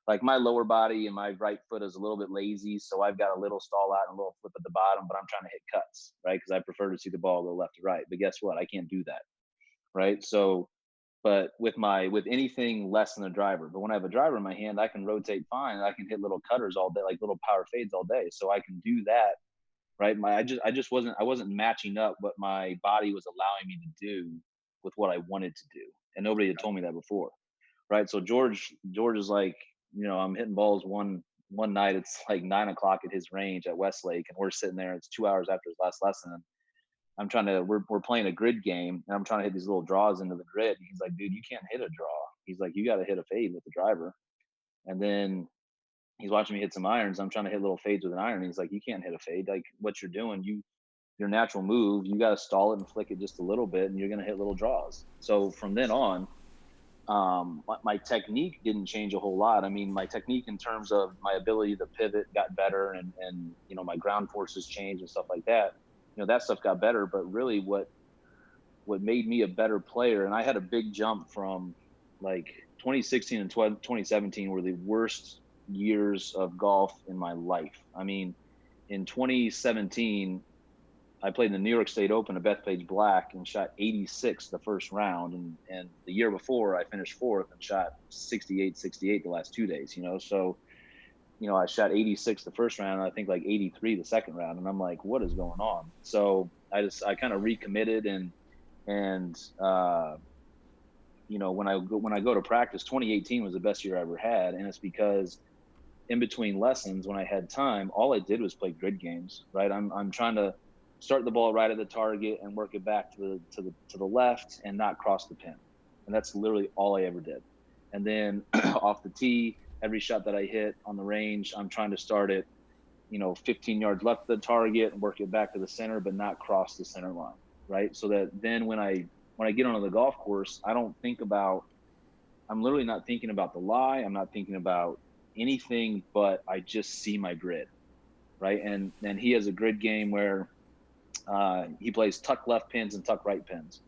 like my lower body and my right foot is a little bit lazy. So I've got a little stall out and a little flip at the bottom, but I'm trying to hit cuts, right? Because I prefer to see the ball go left to right. But guess what? I can't do that. Right. So, but with anything less than a driver, but when I have a driver in my hand, I can rotate fine. I can hit little cutters all day, like little power fades all day. So I can do that. Right. I wasn't matching up what my body was allowing me to do with what I wanted to do. And nobody had told me that before. Right. So George is like, I'm hitting balls one night. It's like 9 o'clock at his range at Westlake, and we're sitting there. It's 2 hours after his last lesson. And we're playing a grid game, and I'm trying to hit these little draws into the grid. And he's like, dude, you can't hit a draw. He's like, you got to hit a fade with the driver. And then he's watching me hit some irons. I'm trying to hit little fades with an iron. And he's like, you can't hit a fade. Like what you're doing, your natural move, you got to stall it and flick it just a little bit, and you're going to hit little draws. So from then on, my technique didn't change a whole lot. I mean, my technique in terms of my ability to pivot got better, and my ground forces changed and stuff like that. That stuff got better. But really, what made me a better player, and I had a big jump from like 2016 and 2017 were the worst years of golf in my life. I mean, in 2017. I played in the New York State Open at Bethpage Black and shot 86 the first round. And the year before I finished fourth and shot 68 the last 2 days, So, I shot 86 the first round, and I think like 83 the second round. And I'm like, what is going on? So I kind of recommitted and when I go to practice, 2018 was the best year I ever had. And it's because in between lessons, when I had time, all I did was play grid games, right? I'm trying to start the ball right at the target and work it back to the left and not cross the pin. And that's literally all I ever did. And then off the tee, every shot that I hit on the range, I'm trying to start it, 15 yards left of the target and work it back to the center, but not cross the center line, right? So that then when I get onto the golf course, I'm literally not thinking about the lie. I'm not thinking about anything, but I just see my grid, right? And he has a grid game where he plays tuck left pins and tuck right pins.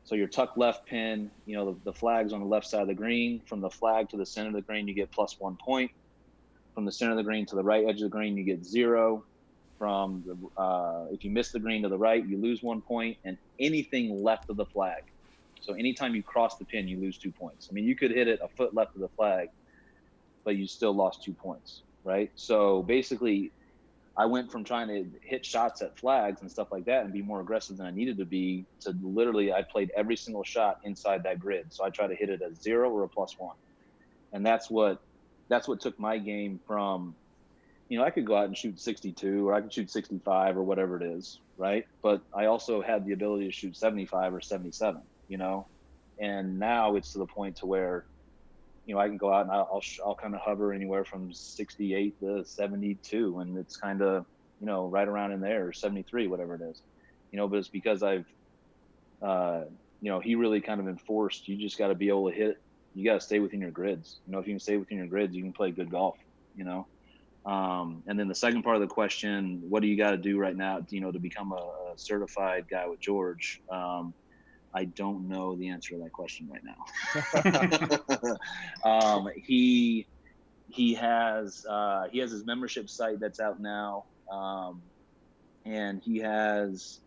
So your tuck left pin, the flag's on the left side of the green. From the flag to the center of the green, you get +1 point. From the center of the green to the right edge of the green, you get 0. If you miss the green to the right, you lose 1 point, and anything left of the flag. So anytime you cross the pin, you lose 2 points. I mean, you could hit it a foot left of the flag, but you still lost 2 points, right? So basically, I went from trying to hit shots at flags and stuff like that and be more aggressive than I needed to be to literally I played every single shot inside that grid. So I try to hit it at 0 or a +1. And that's what took my game from, I could go out and shoot 62 or I could shoot 65 or whatever it is, right? But I also had the ability to shoot 75 or 77, and now it's to the point to where, I can go out and I'll kind of hover anywhere from 68 to 72, and it's kind of, right around in there, 73, whatever it is, but it's because I've, he really kind of enforced, you just got to be able to hit, you got to stay within your grids. If you can stay within your grids, you can play good golf, and then the second part of the question, what do you got to do right now, to become a certified guy with George? I don't know the answer to that question right now. He has his membership site that's out now, and he has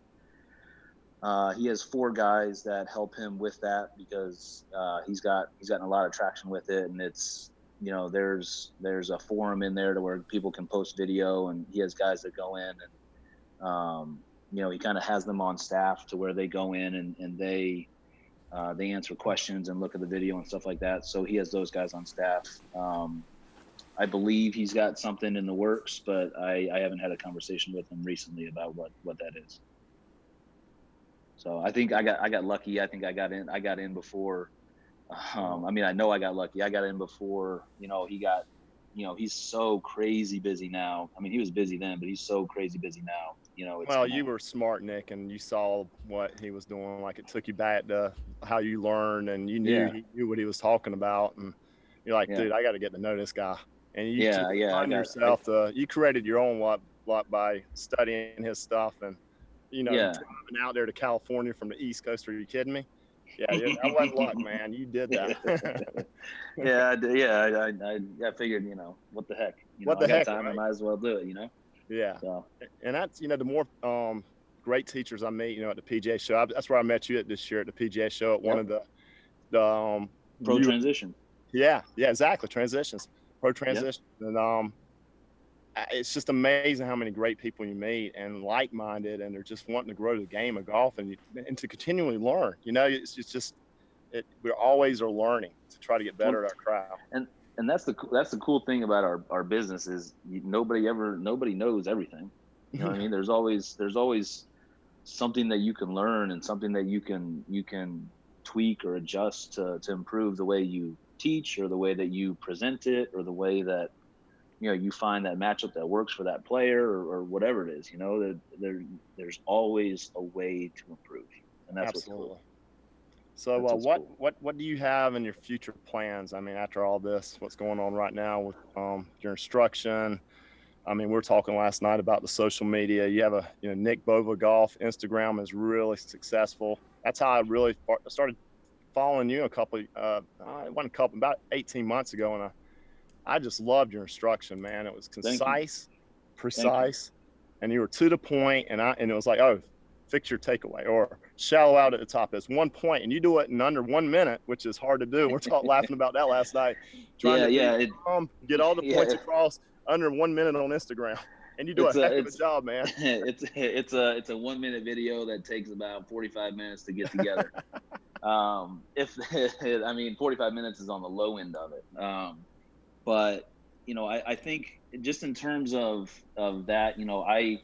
He has 4 guys that help him with that because he's gotten a lot of traction with it, and it's, you know, there's a forum in there to where people can post video, and he has guys that go in, and you know, he kind of has them on staff to where they go in and they answer questions and look at the video and stuff like that. So he has those guys on staff. I believe he's got something in the works, but I haven't had a conversation with him recently about what that is. So I think I got lucky. I think I got in before. I mean, I know I got lucky. I got in before, you know, he's so crazy busy now. I mean, he was busy then, but he's so crazy busy now. You know, Well, you were smart, Nick, and you saw what he was doing. Like, it took you back to how you learned, and you knew he knew what he was talking about. And you're like, dude, I got to get to know this guy. And you took it upon yourself you created your own lot by studying his stuff, and you know, driving out there to California from the East Coast. Are you kidding me? Yeah, that wasn't luck, man. You did that. I figured, you know, what the heck? You what know, the heck? Time, right? I might as well do it, you know? Yeah. So. And that's, you know, the more great teachers I meet, you know, at the PGA show. That's where I met you at this year at the PGA show at one of the Pro Transition. Yeah, exactly. Transitions, Pro Transition. Yep. And it's just amazing how many great people you meet and like-minded, and they're just wanting to grow the game of golf and to continually learn. You know, it's just we always are learning to try to get better at our craft. And that's the cool thing about our business is nobody knows everything. You know what I mean? There's always something that you can learn and something that you can tweak or adjust to improve the way you teach or the way that you present it or the way that, you know, you find that matchup that works for that player or whatever it is. You know, there's always a way to improve, and that's Absolutely. What's cool. So what do you have in your future plans? I mean, after all this, what's going on right now with your instruction? I mean, we were talking last night about the social media. You have Nick Bova Golf. Instagram is really successful. That's how I really started following you about 18 months ago, and I just loved your instruction, man. It was concise, precise, and you were to the point, and it was like, oh, fix your takeaway or shallow out at the top. It's 1 point, and you do it in under 1 minute, which is hard to do. We're laughing about that last night. Trying to get all the points across under 1 minute on Instagram, and you do a heck of a job, man. It's a 1 minute video that takes about 45 minutes to get together. 45 minutes is on the low end of it. But, you know, I think just in terms of that, you know, I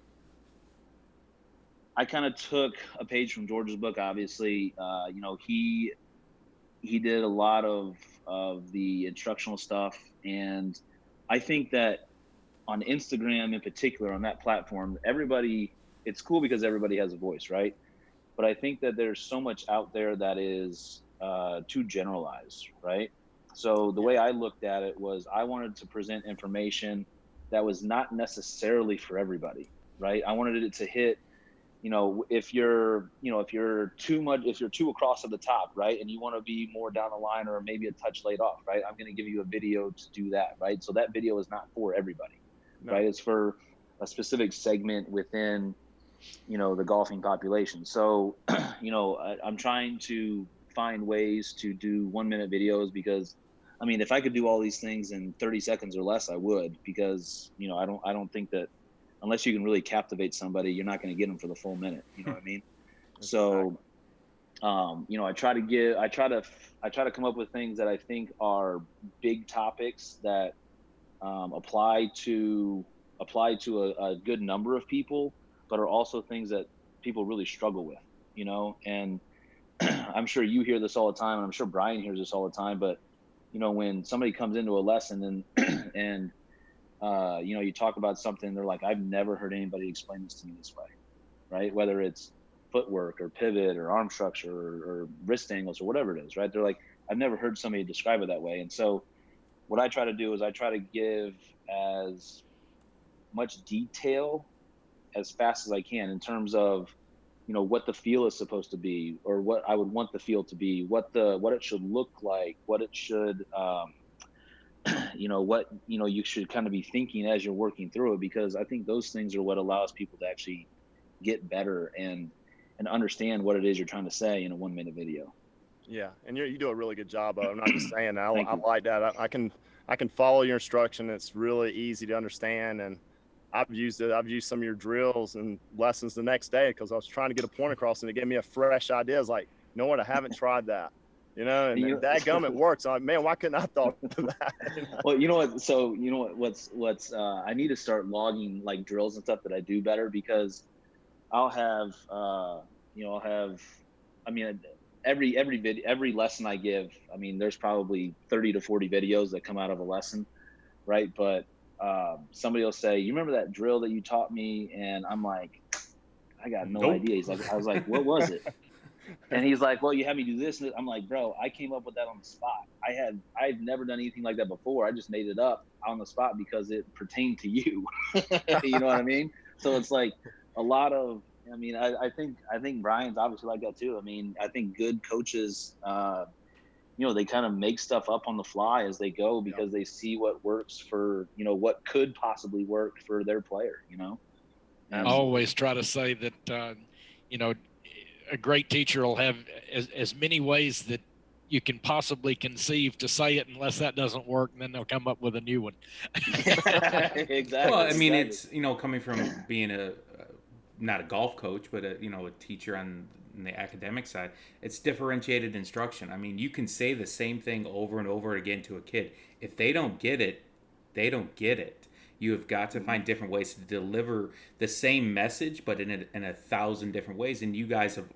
kind of took a page from George's book, obviously. You know, he did a lot of the instructional stuff. And I think that on Instagram in particular, on that platform, it's cool because everybody has a voice, right? But I think that there's so much out there that is too generalized, right? So the way I looked at it was I wanted to present information that was not necessarily for everybody, right? I wanted it to hit, you know, if you're too across at the top, right, and you want to be more down the line or maybe a touch laid off, right, I'm going to give you a video to do that, right? So that video is not for everybody, right? It's for a specific segment within, you know, the golfing population. So, you know, I'm trying to find ways to do 1 minute videos because, I mean, if I could do all these things in 30 seconds or less, I would, because, you know, I don't think that unless you can really captivate somebody, you're not going to get them for the full minute. You know what I mean? So, you know, I try to come up with things that I think are big topics that apply to a good number of people, but are also things that people really struggle with, you know? And I'm sure you hear this all the time, and I'm sure Brian hears this all the time, but, you know, when somebody comes into a lesson and you know, you talk about something, they're like, I've never heard anybody explain this to me this way, right? Whether it's footwork or pivot or arm structure or wrist angles or whatever it is, right? They're like, I've never heard somebody describe it that way. And so what I try to do is I try to give as much detail as fast as I can in terms of, you know, what the feel is supposed to be, or what I would want the feel to be, what it should look like, what it should, you know, what, you know, you should kind of be thinking as you're working through it, because I think those things are what allows people to actually get better. And and understand what it is you're trying to say in a 1 minute video. Yeah, and you do a really good job of it. I'm not just saying that. Thank I you. like that. I can follow your instruction. It's really easy to understand, and I've used it. I've used some of your drills and lessons the next day because I was trying to get a point across, and it gave me a fresh idea. It's like, you know what? I haven't tried that. You know, and dadgum, it works. I'm like, man, why couldn't I thought of that? You know? Well, you know what? So you know what's I need to start logging like drills and stuff that I do better, because I'll have I mean, every lesson I give, I mean, there's probably 30 to 40 videos that come out of a lesson, right? But somebody will say, you remember that drill that you taught me? And I'm like, I got no idea. I was like, what was it? And he's like, well, you had me do this. And I'm like, bro, I came up with that on the spot. I've never done anything like that before. I just made it up on the spot because it pertained to you. You know what I mean? So it's like a lot of, I mean, I think Brian's obviously like that too. I mean, I think good coaches, they kind of make stuff up on the fly as they go because they see what works for, what could possibly work for their player, I always try to say that, a great teacher will have as many ways that you can possibly conceive to say it, unless that doesn't work, and then they'll come up with a new one. Exactly. Well, I mean, it's, coming from being not a golf coach, but a teacher on the academic side, it's differentiated instruction. I mean, you can say the same thing over and over again to a kid. If they don't get it, they don't get it. You have got to find different ways to deliver the same message, but in a 1,000 different ways. And you guys have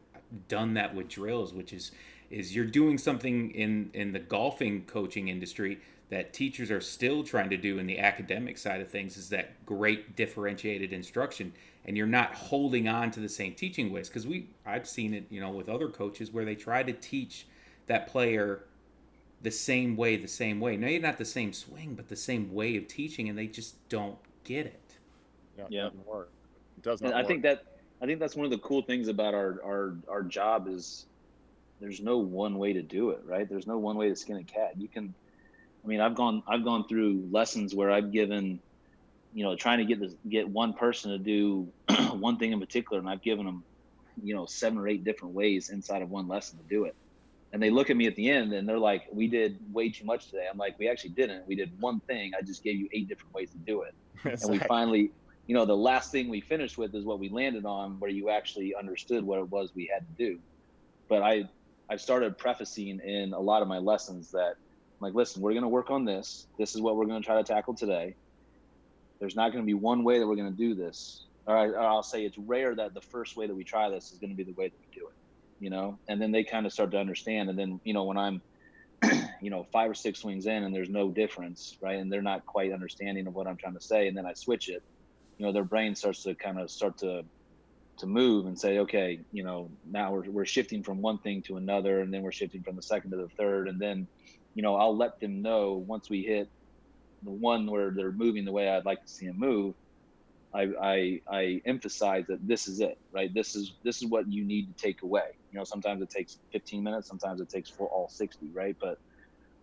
done that with drills, which is you're doing something in the golfing coaching industry that teachers are still trying to do in the academic side of things, is that great differentiated instruction. And you're not holding on to the same teaching ways. Because I've seen it, with other coaches where they try to teach that player the same way. Maybe not the same swing, but the same way of teaching, and they just don't get it. Yeah. It doesn't work. It does not and work. I think that's one of the cool things about our job is there's no one way to do it, right? There's no one way to skin a cat. I've gone through lessons where I've given, trying to get one person to do one thing in particular, and I've given them, 7 or 8 different ways inside of one lesson to do it. And they look at me at the end and they're like, we did way too much today. I'm like, we actually didn't. We did one thing. I just gave you 8 different ways to do it. Exactly. And we finally, the last thing we finished with is what we landed on, where you actually understood what it was we had to do. But I've started prefacing in a lot of my lessons that I'm like, listen, we're going to work on this. This is what we're going to try to tackle today. There's not going to be one way that we're going to do this. Or I'll say it's rare that the first way that we try this is going to be the way that we do it. And then they kind of start to understand. And then, when I'm, 5 or 6 swings in and there's no difference, right? And they're not quite understanding of what I'm trying to say. And then I switch it, their brain starts to move and say, okay, now we're shifting from one thing to another. And then we're shifting from the second to the third. And then, I'll let them know once we hit the one where they're moving the way I'd like to see them move. I emphasize that this is it, right? This is what you need to take away. Sometimes it takes 15 minutes, sometimes it takes all 60, right? But,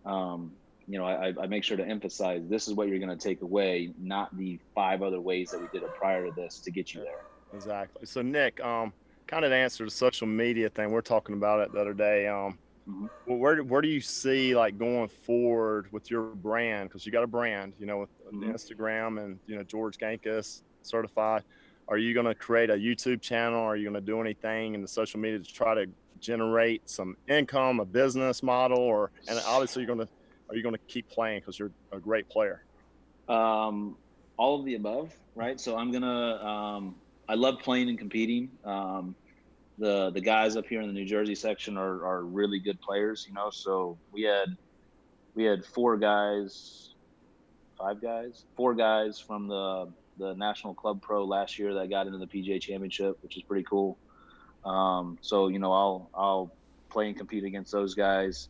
I make sure to emphasize this is what you're going to take away, not the 5 other ways that we did it prior to this to get you there. Exactly. So Nick, kind of to answer the social media thing, we're talking about it the other day. Well, where do you see like going forward with your brand? Because you got a brand, with Instagram and George Gankas certified. Are you going to create a YouTube channel? Are you going to do anything in the social media to try to generate some income, a business model, and obviously are you going to keep playing because you're a great player? All of the above, right? So I'm gonna. I love playing and competing. The guys up here in the New Jersey section are really good players, So we had 4 guys from the National Club Pro last year that got into the PGA Championship, which is pretty cool. So I'll play and compete against those guys.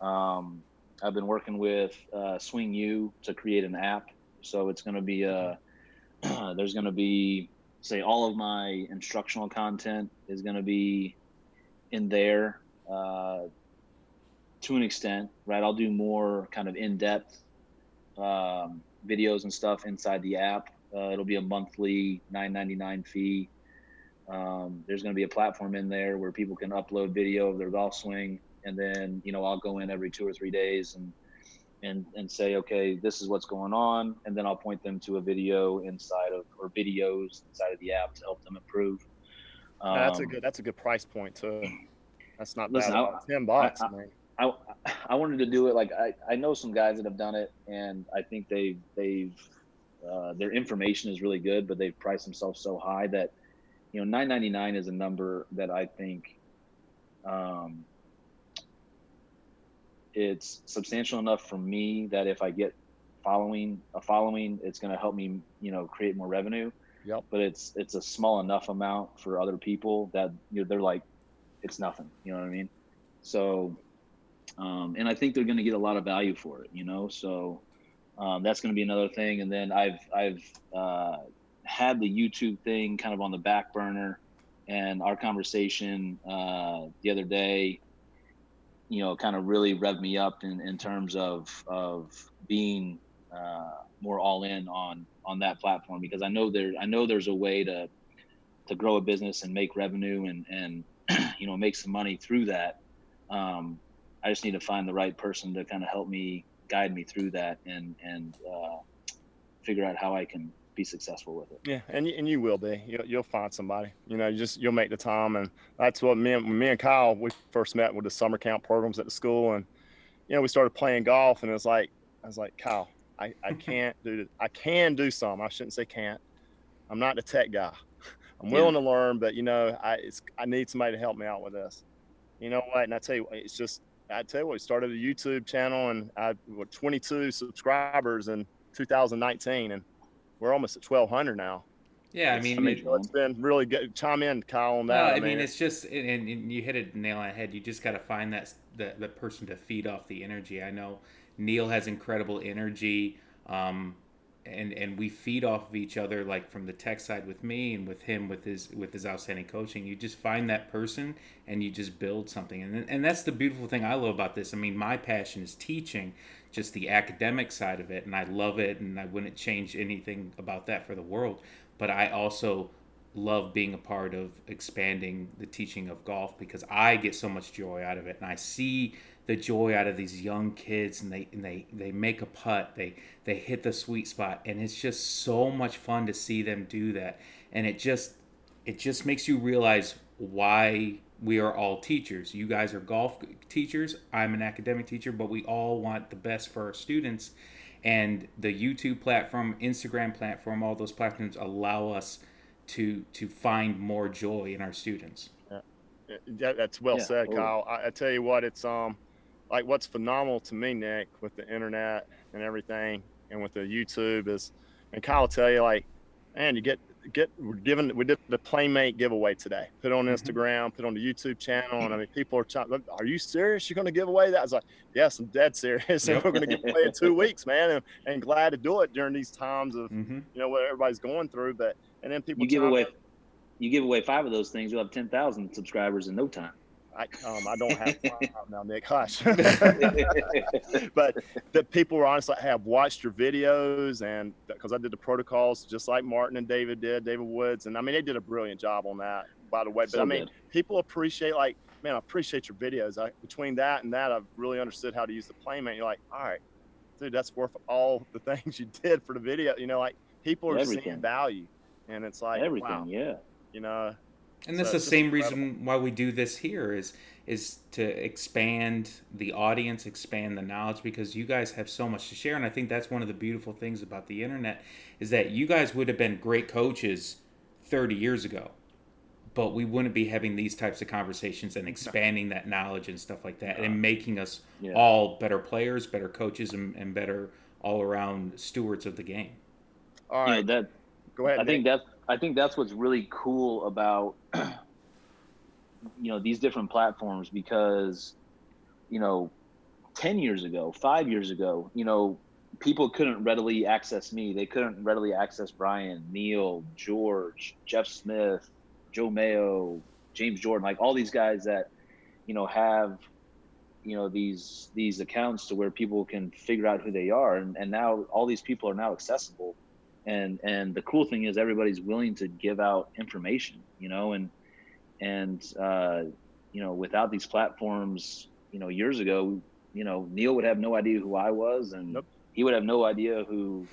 I've been working with Swing U to create an app, so it's going to be there's going to be, say, all of my instructional content is going to be in there to an extent, right? I'll do more kind of in-depth videos and stuff inside the app. It'll be a monthly $9.99 fee. There's going to be a platform in there where people can upload video of their golf swing, and then I'll go in every 2 or 3 days and say, okay, this is what's going on, and then I'll point them to a video or videos inside of the app to help them improve. That's a good price point too. That's not Listen, bad at all. $10, man. I wanted to do it. Like I know some guys that have done it, and I think they've their information is really good, but they've priced themselves so high that $9.99 is a number that I think it's substantial enough for me that if I get a following, it's going to help me create more revenue. Yep. But it's a small enough amount for other people that they're like, it's nothing. You know what I mean? So and I think they're going to get a lot of value for it, so that's going to be another thing. And then I've had the YouTube thing kind of on the back burner, and our conversation the other day, kind of really revved me up in terms of being more all in on that platform, because I know there's a way to grow a business and make revenue and make some money through that. I just need to find the right person to kind of help me, guide me through that, and figure out how I can be successful with it. Yeah, and you will be. You'll find somebody. You'll make the time, and that's what me and Kyle, we first met with the summer camp programs at the school, and we started playing golf, and I was like, Kyle, I can't do this. I can do some. I shouldn't say can't. I'm not the tech guy. I'm willing to learn, but I need somebody to help me out with this. You know what? And I tell you, we started a YouTube channel, and I had 22 subscribers in 2019, and we're almost at 1,200 now. Yeah, it's been really good. Chime in, Kyle, on that. It's just, and you hit it nail on the head. You just got to find that person to feed off the energy. I know Neil has incredible energy, and we feed off of each other, like from the tech side with me, and with him with his outstanding coaching. You just find that person and you just build something, and that's the beautiful thing I love about this. My passion is teaching, just the academic side of it, and I love it, and I wouldn't change anything about that for the world. But I also love being a part of expanding the teaching of golf, because I get so much joy out of it, and I see the joy out of these young kids, and they make a putt, they hit the sweet spot, and it's just so much fun to see them do that. And it just makes you realize why we are all teachers. You guys are golf teachers, I'm an academic teacher, but we all want the best for our students. And the YouTube platform, Instagram platform, all those platforms allow us to find more joy in our students. Yeah, that's well said, Kyle. I tell you what, it's like what's phenomenal to me, Nick, with the internet and everything, and with the YouTube is, and Kyle will tell you, like, man, we did the Playmate giveaway today. Put on Instagram, put on the YouTube channel, and people are you serious? You're going to give away that? I was like, yes, I'm dead serious. And we're going to give away in 2 weeks, man, and glad to do it during these times of what everybody's going through. But and then people you give away 5 of those things, you'll have 10,000 subscribers in no time. I don't have 5 now, Nick. Hush. But the people were honestly, hey, I've watched your videos, and because I did the protocols just like Martin and David Woods, and they did a brilliant job on that, by the way. But people appreciate, like, man, I appreciate your videos. Between that and that, I've really understood how to use the Playmate. You're like, all right, dude, that's worth all the things you did for the video. Like, people are seeing value, and it's like everything, wow, And that's the same reason why we do this here is to expand the audience, expand the knowledge, because you guys have so much to share. And I think that's one of the beautiful things about the internet, is that you guys would have been great coaches 30 years ago, but we wouldn't be having these types of conversations and expanding that knowledge and stuff like that, and making us all better players, better coaches, and better all-around stewards of the game. All right, go ahead. I think that's what's really cool about these different platforms, because 10 years ago, 5 years ago, people couldn't readily access me. They couldn't readily access Brian, Neil, George, Jeff Smith, Joe Mayo, James Jordan, like all these guys that have these accounts to where people can figure out who they are, and now all these people are now accessible And the cool thing is everybody's willing to give out information, and without these platforms, years ago, Neil would have no idea who I was, and Nope. he would have no idea who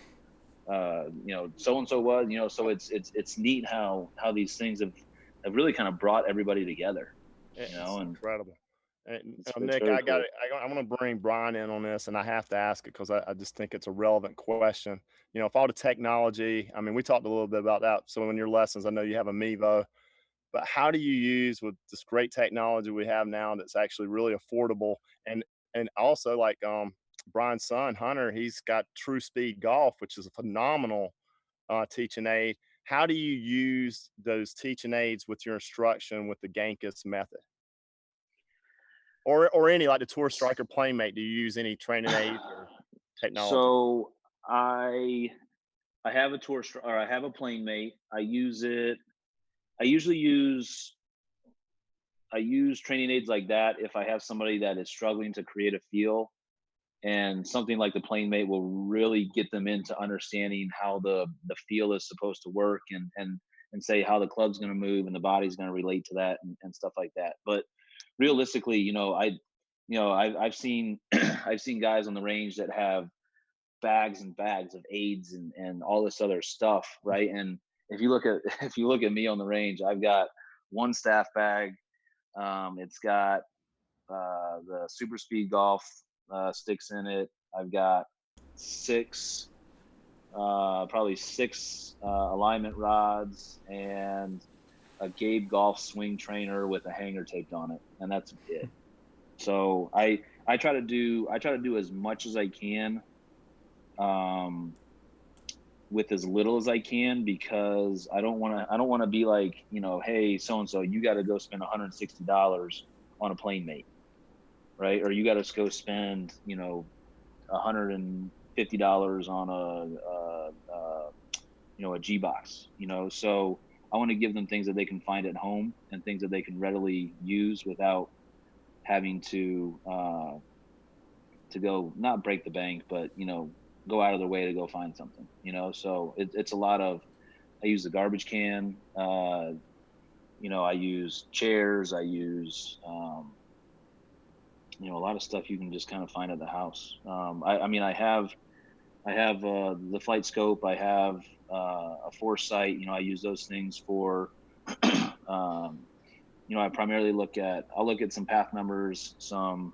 so-and-so was, so it's neat how these things have really kind of brought everybody together, It's and incredible. And it's Nick, very I got cool. it. I want to bring Brian in on this, and I have to ask it because I just think it's a relevant question. If all the technology, I mean, we talked a little bit about that. So in your lessons, I know you have a Mevo, but how do you use with this great technology we have now that's actually really affordable, and also like Brian's son Hunter, he's got True Speed Golf, which is a phenomenal teaching aid. How do you use those teaching aids with your instruction with the Gankas method? Or any like the Tour Striker Playmate? Do you use any training aids or technology? So I have I have a plane mate. I use it. I usually use training aids like that if I have somebody that is struggling to create a feel, and something like the plane mate will really get them into understanding how the feel is supposed to work, and say how the club's going to move and the body's going to relate to that, and stuff like that. But realistically, I've seen I've seen guys on the range that have bags and bags of aids and all this other stuff, right? And if you look at if you look at me on the range, I've got one staff bag. It's got the Super Speed Golf sticks in it. I've got probably six alignment rods, and a Gabe Golf swing trainer with a hanger taped on it, and that's it. So I try to do as much as I can, with as little as I can, because I don't want to be like, hey, so and so, you got to go spend $160 on a plane mate, right? Or you got to go spend $150 on a G box, So I want to give them things that they can find at home and things that they can readily use without having to go, not break the bank, but go out of their way to go find something. So it's a lot of, I use the garbage can, I use chairs, I use a lot of stuff you can just kind of find at the house. I have the flight scope, I have a foresight. I use those things for I primarily I'll look at some path numbers, some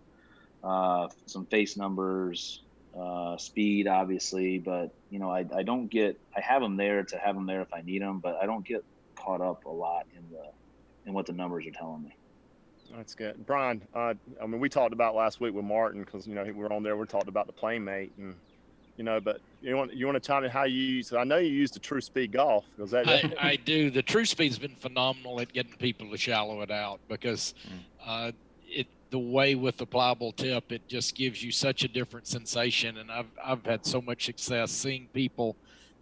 face numbers, speed, obviously, but I don't get, I have them there to have them there if I need them, but I don't get caught up a lot in what the numbers are telling me. That's good, Brian. I mean, we talked about last week with Martin, because we were on there. We talked about the Playmate, and but you want to chime in how you use? I know you use the True Speed Golf, because I do. The True Speed's been phenomenal at getting people to shallow it out, because the way with the pliable tip, it just gives you such a different sensation. And I've had so much success seeing people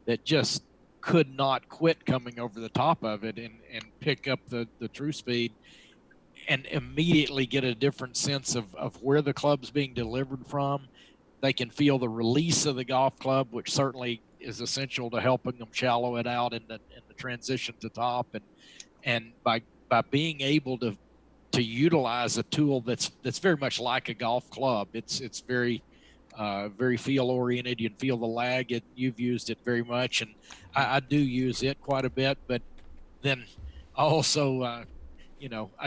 that just could not quit coming over the top of it and pick up the True Speed and immediately get a different sense of where the club's being delivered from. They can feel the release of the golf club, which certainly is essential to helping them shallow it out in the transition to top. And by being able to utilize a tool that's very much like a golf club, it's very very feel oriented. You can feel the lag. You've used it very much, and I do use it quite a bit. But then also, I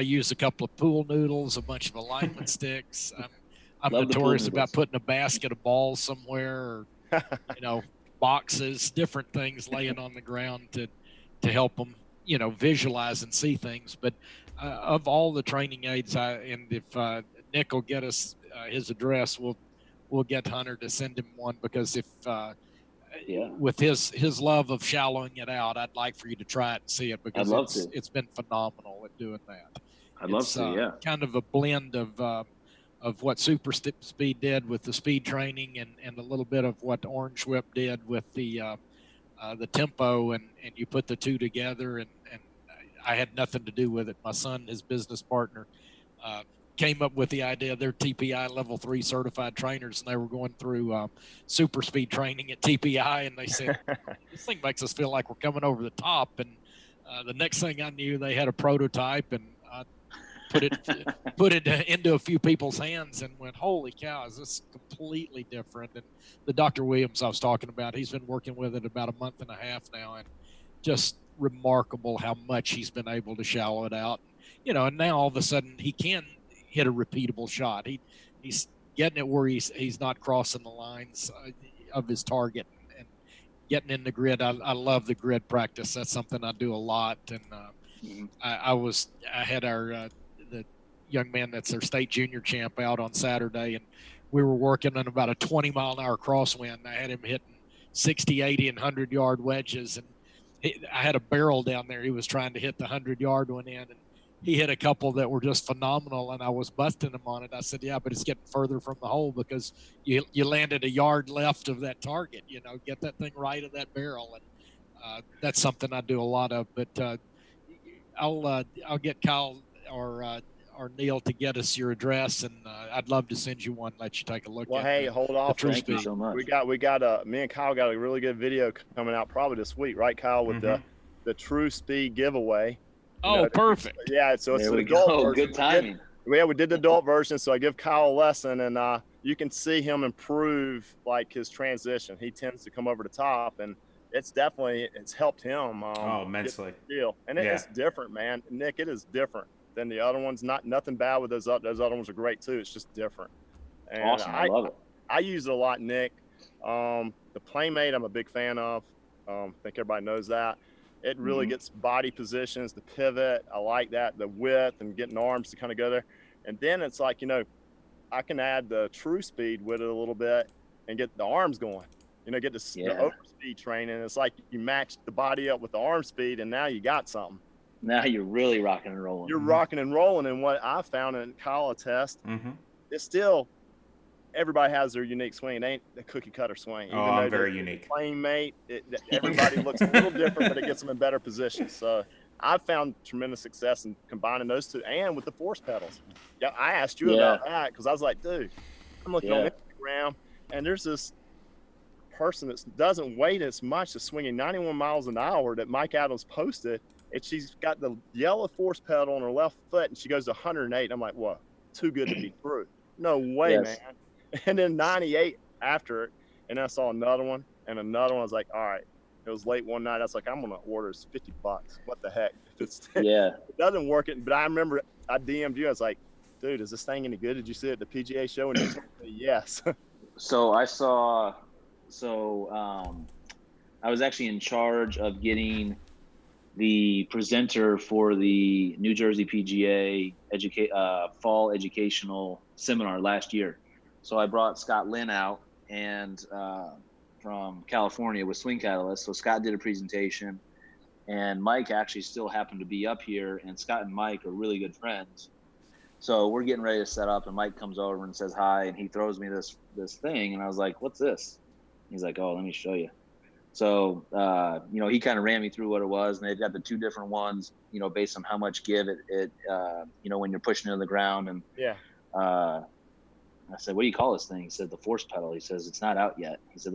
use a couple of pool noodles, a bunch of alignment sticks. I'm notorious about putting a basket of balls somewhere, or boxes, different things laying on the ground to help them visualize and see things. But of all the training aids, and if Nick will get us his address, we'll get Hunter to send him one, because if with his love of shallowing it out, I'd like for you to try it and see it, because it's been phenomenal at doing that. I'd love to, yeah. Kind of a blend of what Super Speed did with the speed training, and a little bit of what Orange Whip did with the tempo, and you put the two together, and I had nothing to do with it. My son, his business partner, came up with the idea. They're TPI level 3 certified trainers, and they were going through super speed training at TPI, and they said, this thing makes us feel like we're coming over the top. And the next thing I knew, they had a prototype, and I put it into a few people's hands and went, holy cow, is this completely different? And the Dr. Williams I was talking about, he's been working with it about a month and a half now, and just remarkable how much he's been able to shallow it out. And now all of a sudden he can hit a repeatable shot. He's getting it where he's not crossing the lines of his target and getting in the grid. I love the grid practice. That's something I do a lot. And I had the young man that's their state junior champ out on Saturday, and we were working on about a 20-mile-an-hour crosswind. I had him hitting 60, 80, and 100-yard wedges, and I had a barrel down there. He was trying to hit the 100-yard one in, and he hit a couple that were just phenomenal, and I was busting him on it. I said, yeah, but it's getting further from the hole because you landed a yard left of that target. Get that thing right of that barrel, and that's something I do a lot of. But I'll get Kyle or Neil to get us your address, and I'd love to send you one, let you take a look. Well, hey, hold off. Thank you so much. We got me and Kyle got a really good video coming out probably this week, right, Kyle, with the True Speed giveaway. Perfect. Yeah, so it's there the we adult go. version. Good timing. We did the adult version, so I give Kyle a lesson, and you can see him improve like his transition. He tends to come over the top, and it's helped him. Immensely. Deal, and it's different, man. Nick, it is different than the other ones. Nothing bad with those other ones are great too. It's just different. And awesome. I love it. I use it a lot, Nick. The Playmate, I'm a big fan of. I think everybody knows that. It really gets body positions, the pivot. I like that, the width and getting arms to kind of go there. And then it's like, I can add the True Speed with it a little bit and get the arms going, get the overspeed training. It's like you match the body up with the arm speed, and now you got something. Now you're really rocking and rolling. You're rocking and rolling. And what I found in Kyle test, it's still, everybody has their unique swing. It ain't a cookie cutter swing. Even I'm very unique. Playmate, everybody looks a little different, but it gets them in better positions. So I've found tremendous success in combining those two, and with the force pedals. Yeah, I asked you about that because I was like, dude, I'm looking on Instagram, and there's this person that doesn't weigh as much, that's swinging 91 miles an hour that Mike Adams posted, and she's got the yellow force pedal on her left foot, and she goes to 108. I'm like, whoa, too good to be true. No way, man. And then 98 after it, and I saw another one and another one. I was like, all right. It was late one night. I was like, I'm gonna order this $50. What the heck? If it's it doesn't work it. But I remember I DM'd you. I was like, dude, is this thing any good? Did you see it at the PGA show? And you told me yes. So I saw. I was actually in charge of getting the presenter for the New Jersey PGA fall educational seminar last year. So I brought Scott Lynn out and from California with Swing Catalyst. So Scott did a presentation, and Mike actually still happened to be up here, and Scott and Mike are really good friends. So we're getting ready to set up, and Mike comes over and says hi, and he throws me this thing, and I was like, what's this? He's like, oh, let me show you. So, he kind of ran me through what it was, and they've got the two different ones, based on how much give it when you're pushing it on the ground. And I said, what do you call this thing? He said, the force pedal. He says, it's not out yet. He said,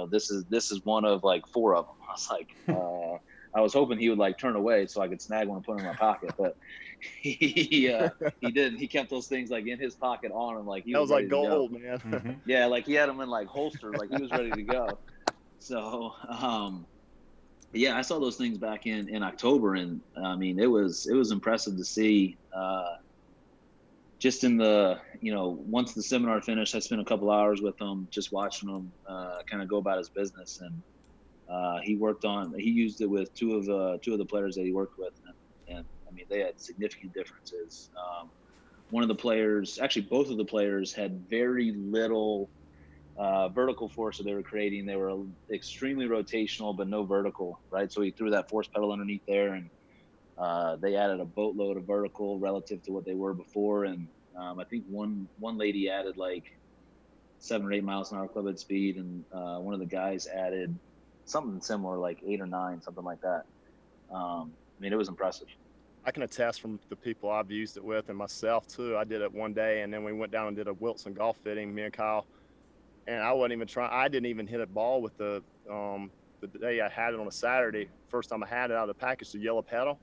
this is one of like four of them. I was like, I was hoping he would like turn away so I could snag one and put it in my pocket, but he didn't. He kept those things like in his pocket on him, like he was like gold, man. Mm-hmm. Yeah, like he had them in like holster, like he was ready to go. So, I saw those things back in October, and I mean, it was impressive to see. Just in the, once the seminar finished, I spent a couple hours with him, just watching him kind of go about his business. And he used it with two of the players that he worked with. And I mean, they had significant differences. One of the players, actually both of the players, had very little vertical force that they were creating. They were extremely rotational, but no vertical, right? So he threw that force pedal underneath there, and they added a boatload of vertical relative to what they were before. And I think one lady added like 7 or 8 miles an hour club head speed, and one of the guys added something similar, like 8 or 9, something like that. I mean, it was impressive. I can attest from the people I've used it with and myself too. I did it one day, and then we went down and did a Wilson golf fitting, me and Kyle, and I wasn't even trying. I didn't even hit a ball with the day I had it on a Saturday. First time I had it out of the package, the yellow pedal.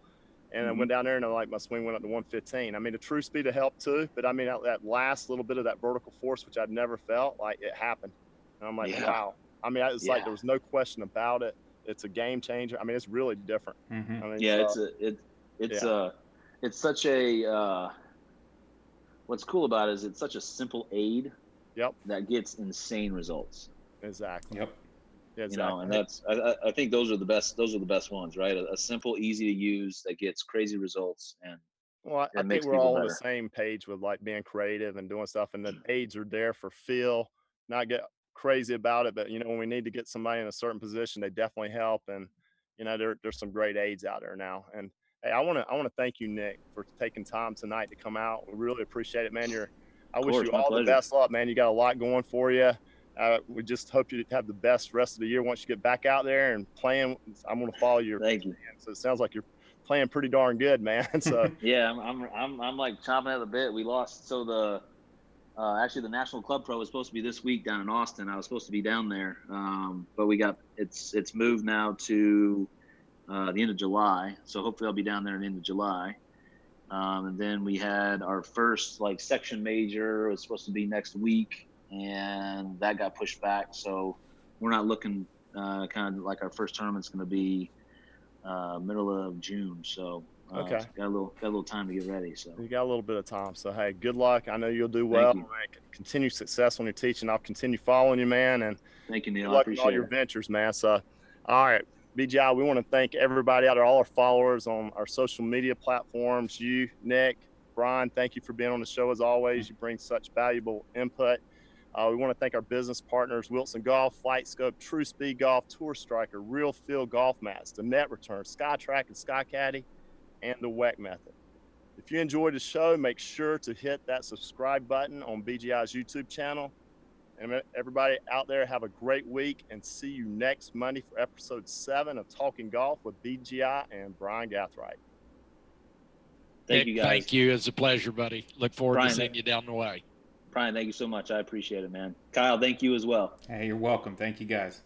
And I went down there and my swing went up to 115. I mean, the true speed will help too, but I mean, that last little bit of that vertical force, which I'd never felt, like it happened. And I'm like, wow. I mean, it's like there was no question about it. It's a game changer. I mean, it's really different. Mm-hmm. I mean, yeah, it's such a what's cool about it is it's such a simple aid. Yep. That gets insane results. Exactly. Yep. Yeah, exactly. You know, and that's I think those are the best ones, right? A simple, easy to use that gets crazy results, and well, I think we're all on the same page with like being creative and doing stuff, and the aids are there for feel, not get crazy about it, but you know, when we need to get somebody in a certain position, they definitely help. And you know, there's some great aids out there now. And hey, I want to thank you, Nick, for taking time tonight to come out. We really appreciate it, man. I wish you all the best luck, man. You got a lot going for you. We just hope you have the best rest of the year once you get back out there and playing. I'm going to follow your. Thank you. So it sounds like you're playing pretty darn good, man. So yeah, I'm like chomping at the bit. We lost. So the actually the National Club Pro was supposed to be this week down in Austin. I was supposed to be down there, but it's moved now to the end of July. So hopefully I'll be down there at the end of July. And then we had our first like section major. It was supposed to be next week, and that got pushed back. So we're not looking kind of like our first tournament's going to be middle of June. So okay, got a little time to get ready. So you got a little bit of time. So hey, good luck. I know you'll do well. Thank you. Continue success on your teaching. I'll continue following you, man. And thank you, Neil. Good luck in all your ventures, man. So, all right, BGI, we want to thank everybody out there, all our followers on our social media platforms. You, Nick, Brian, thank you for being on the show as always. You bring such valuable input. We want to thank our business partners, Wilson Golf, Flight Scope, True Speed Golf, Tour Striker, Real Field Golf Mats, the Net Return, SkyTrak and SkyCaddy, and the WEC Method. If you enjoyed the show, make sure to hit that subscribe button on BGI's YouTube channel. And everybody out there, have a great week, and see you next Monday for episode 7 of Talking Golf with BGI and Brian Gathright. Thank you, guys. Thank you. It's a pleasure, buddy. Look forward to seeing you down the way. Brian, thank you so much. I appreciate it, man. Kyle, thank you as well. Hey, you're welcome. Thank you, guys.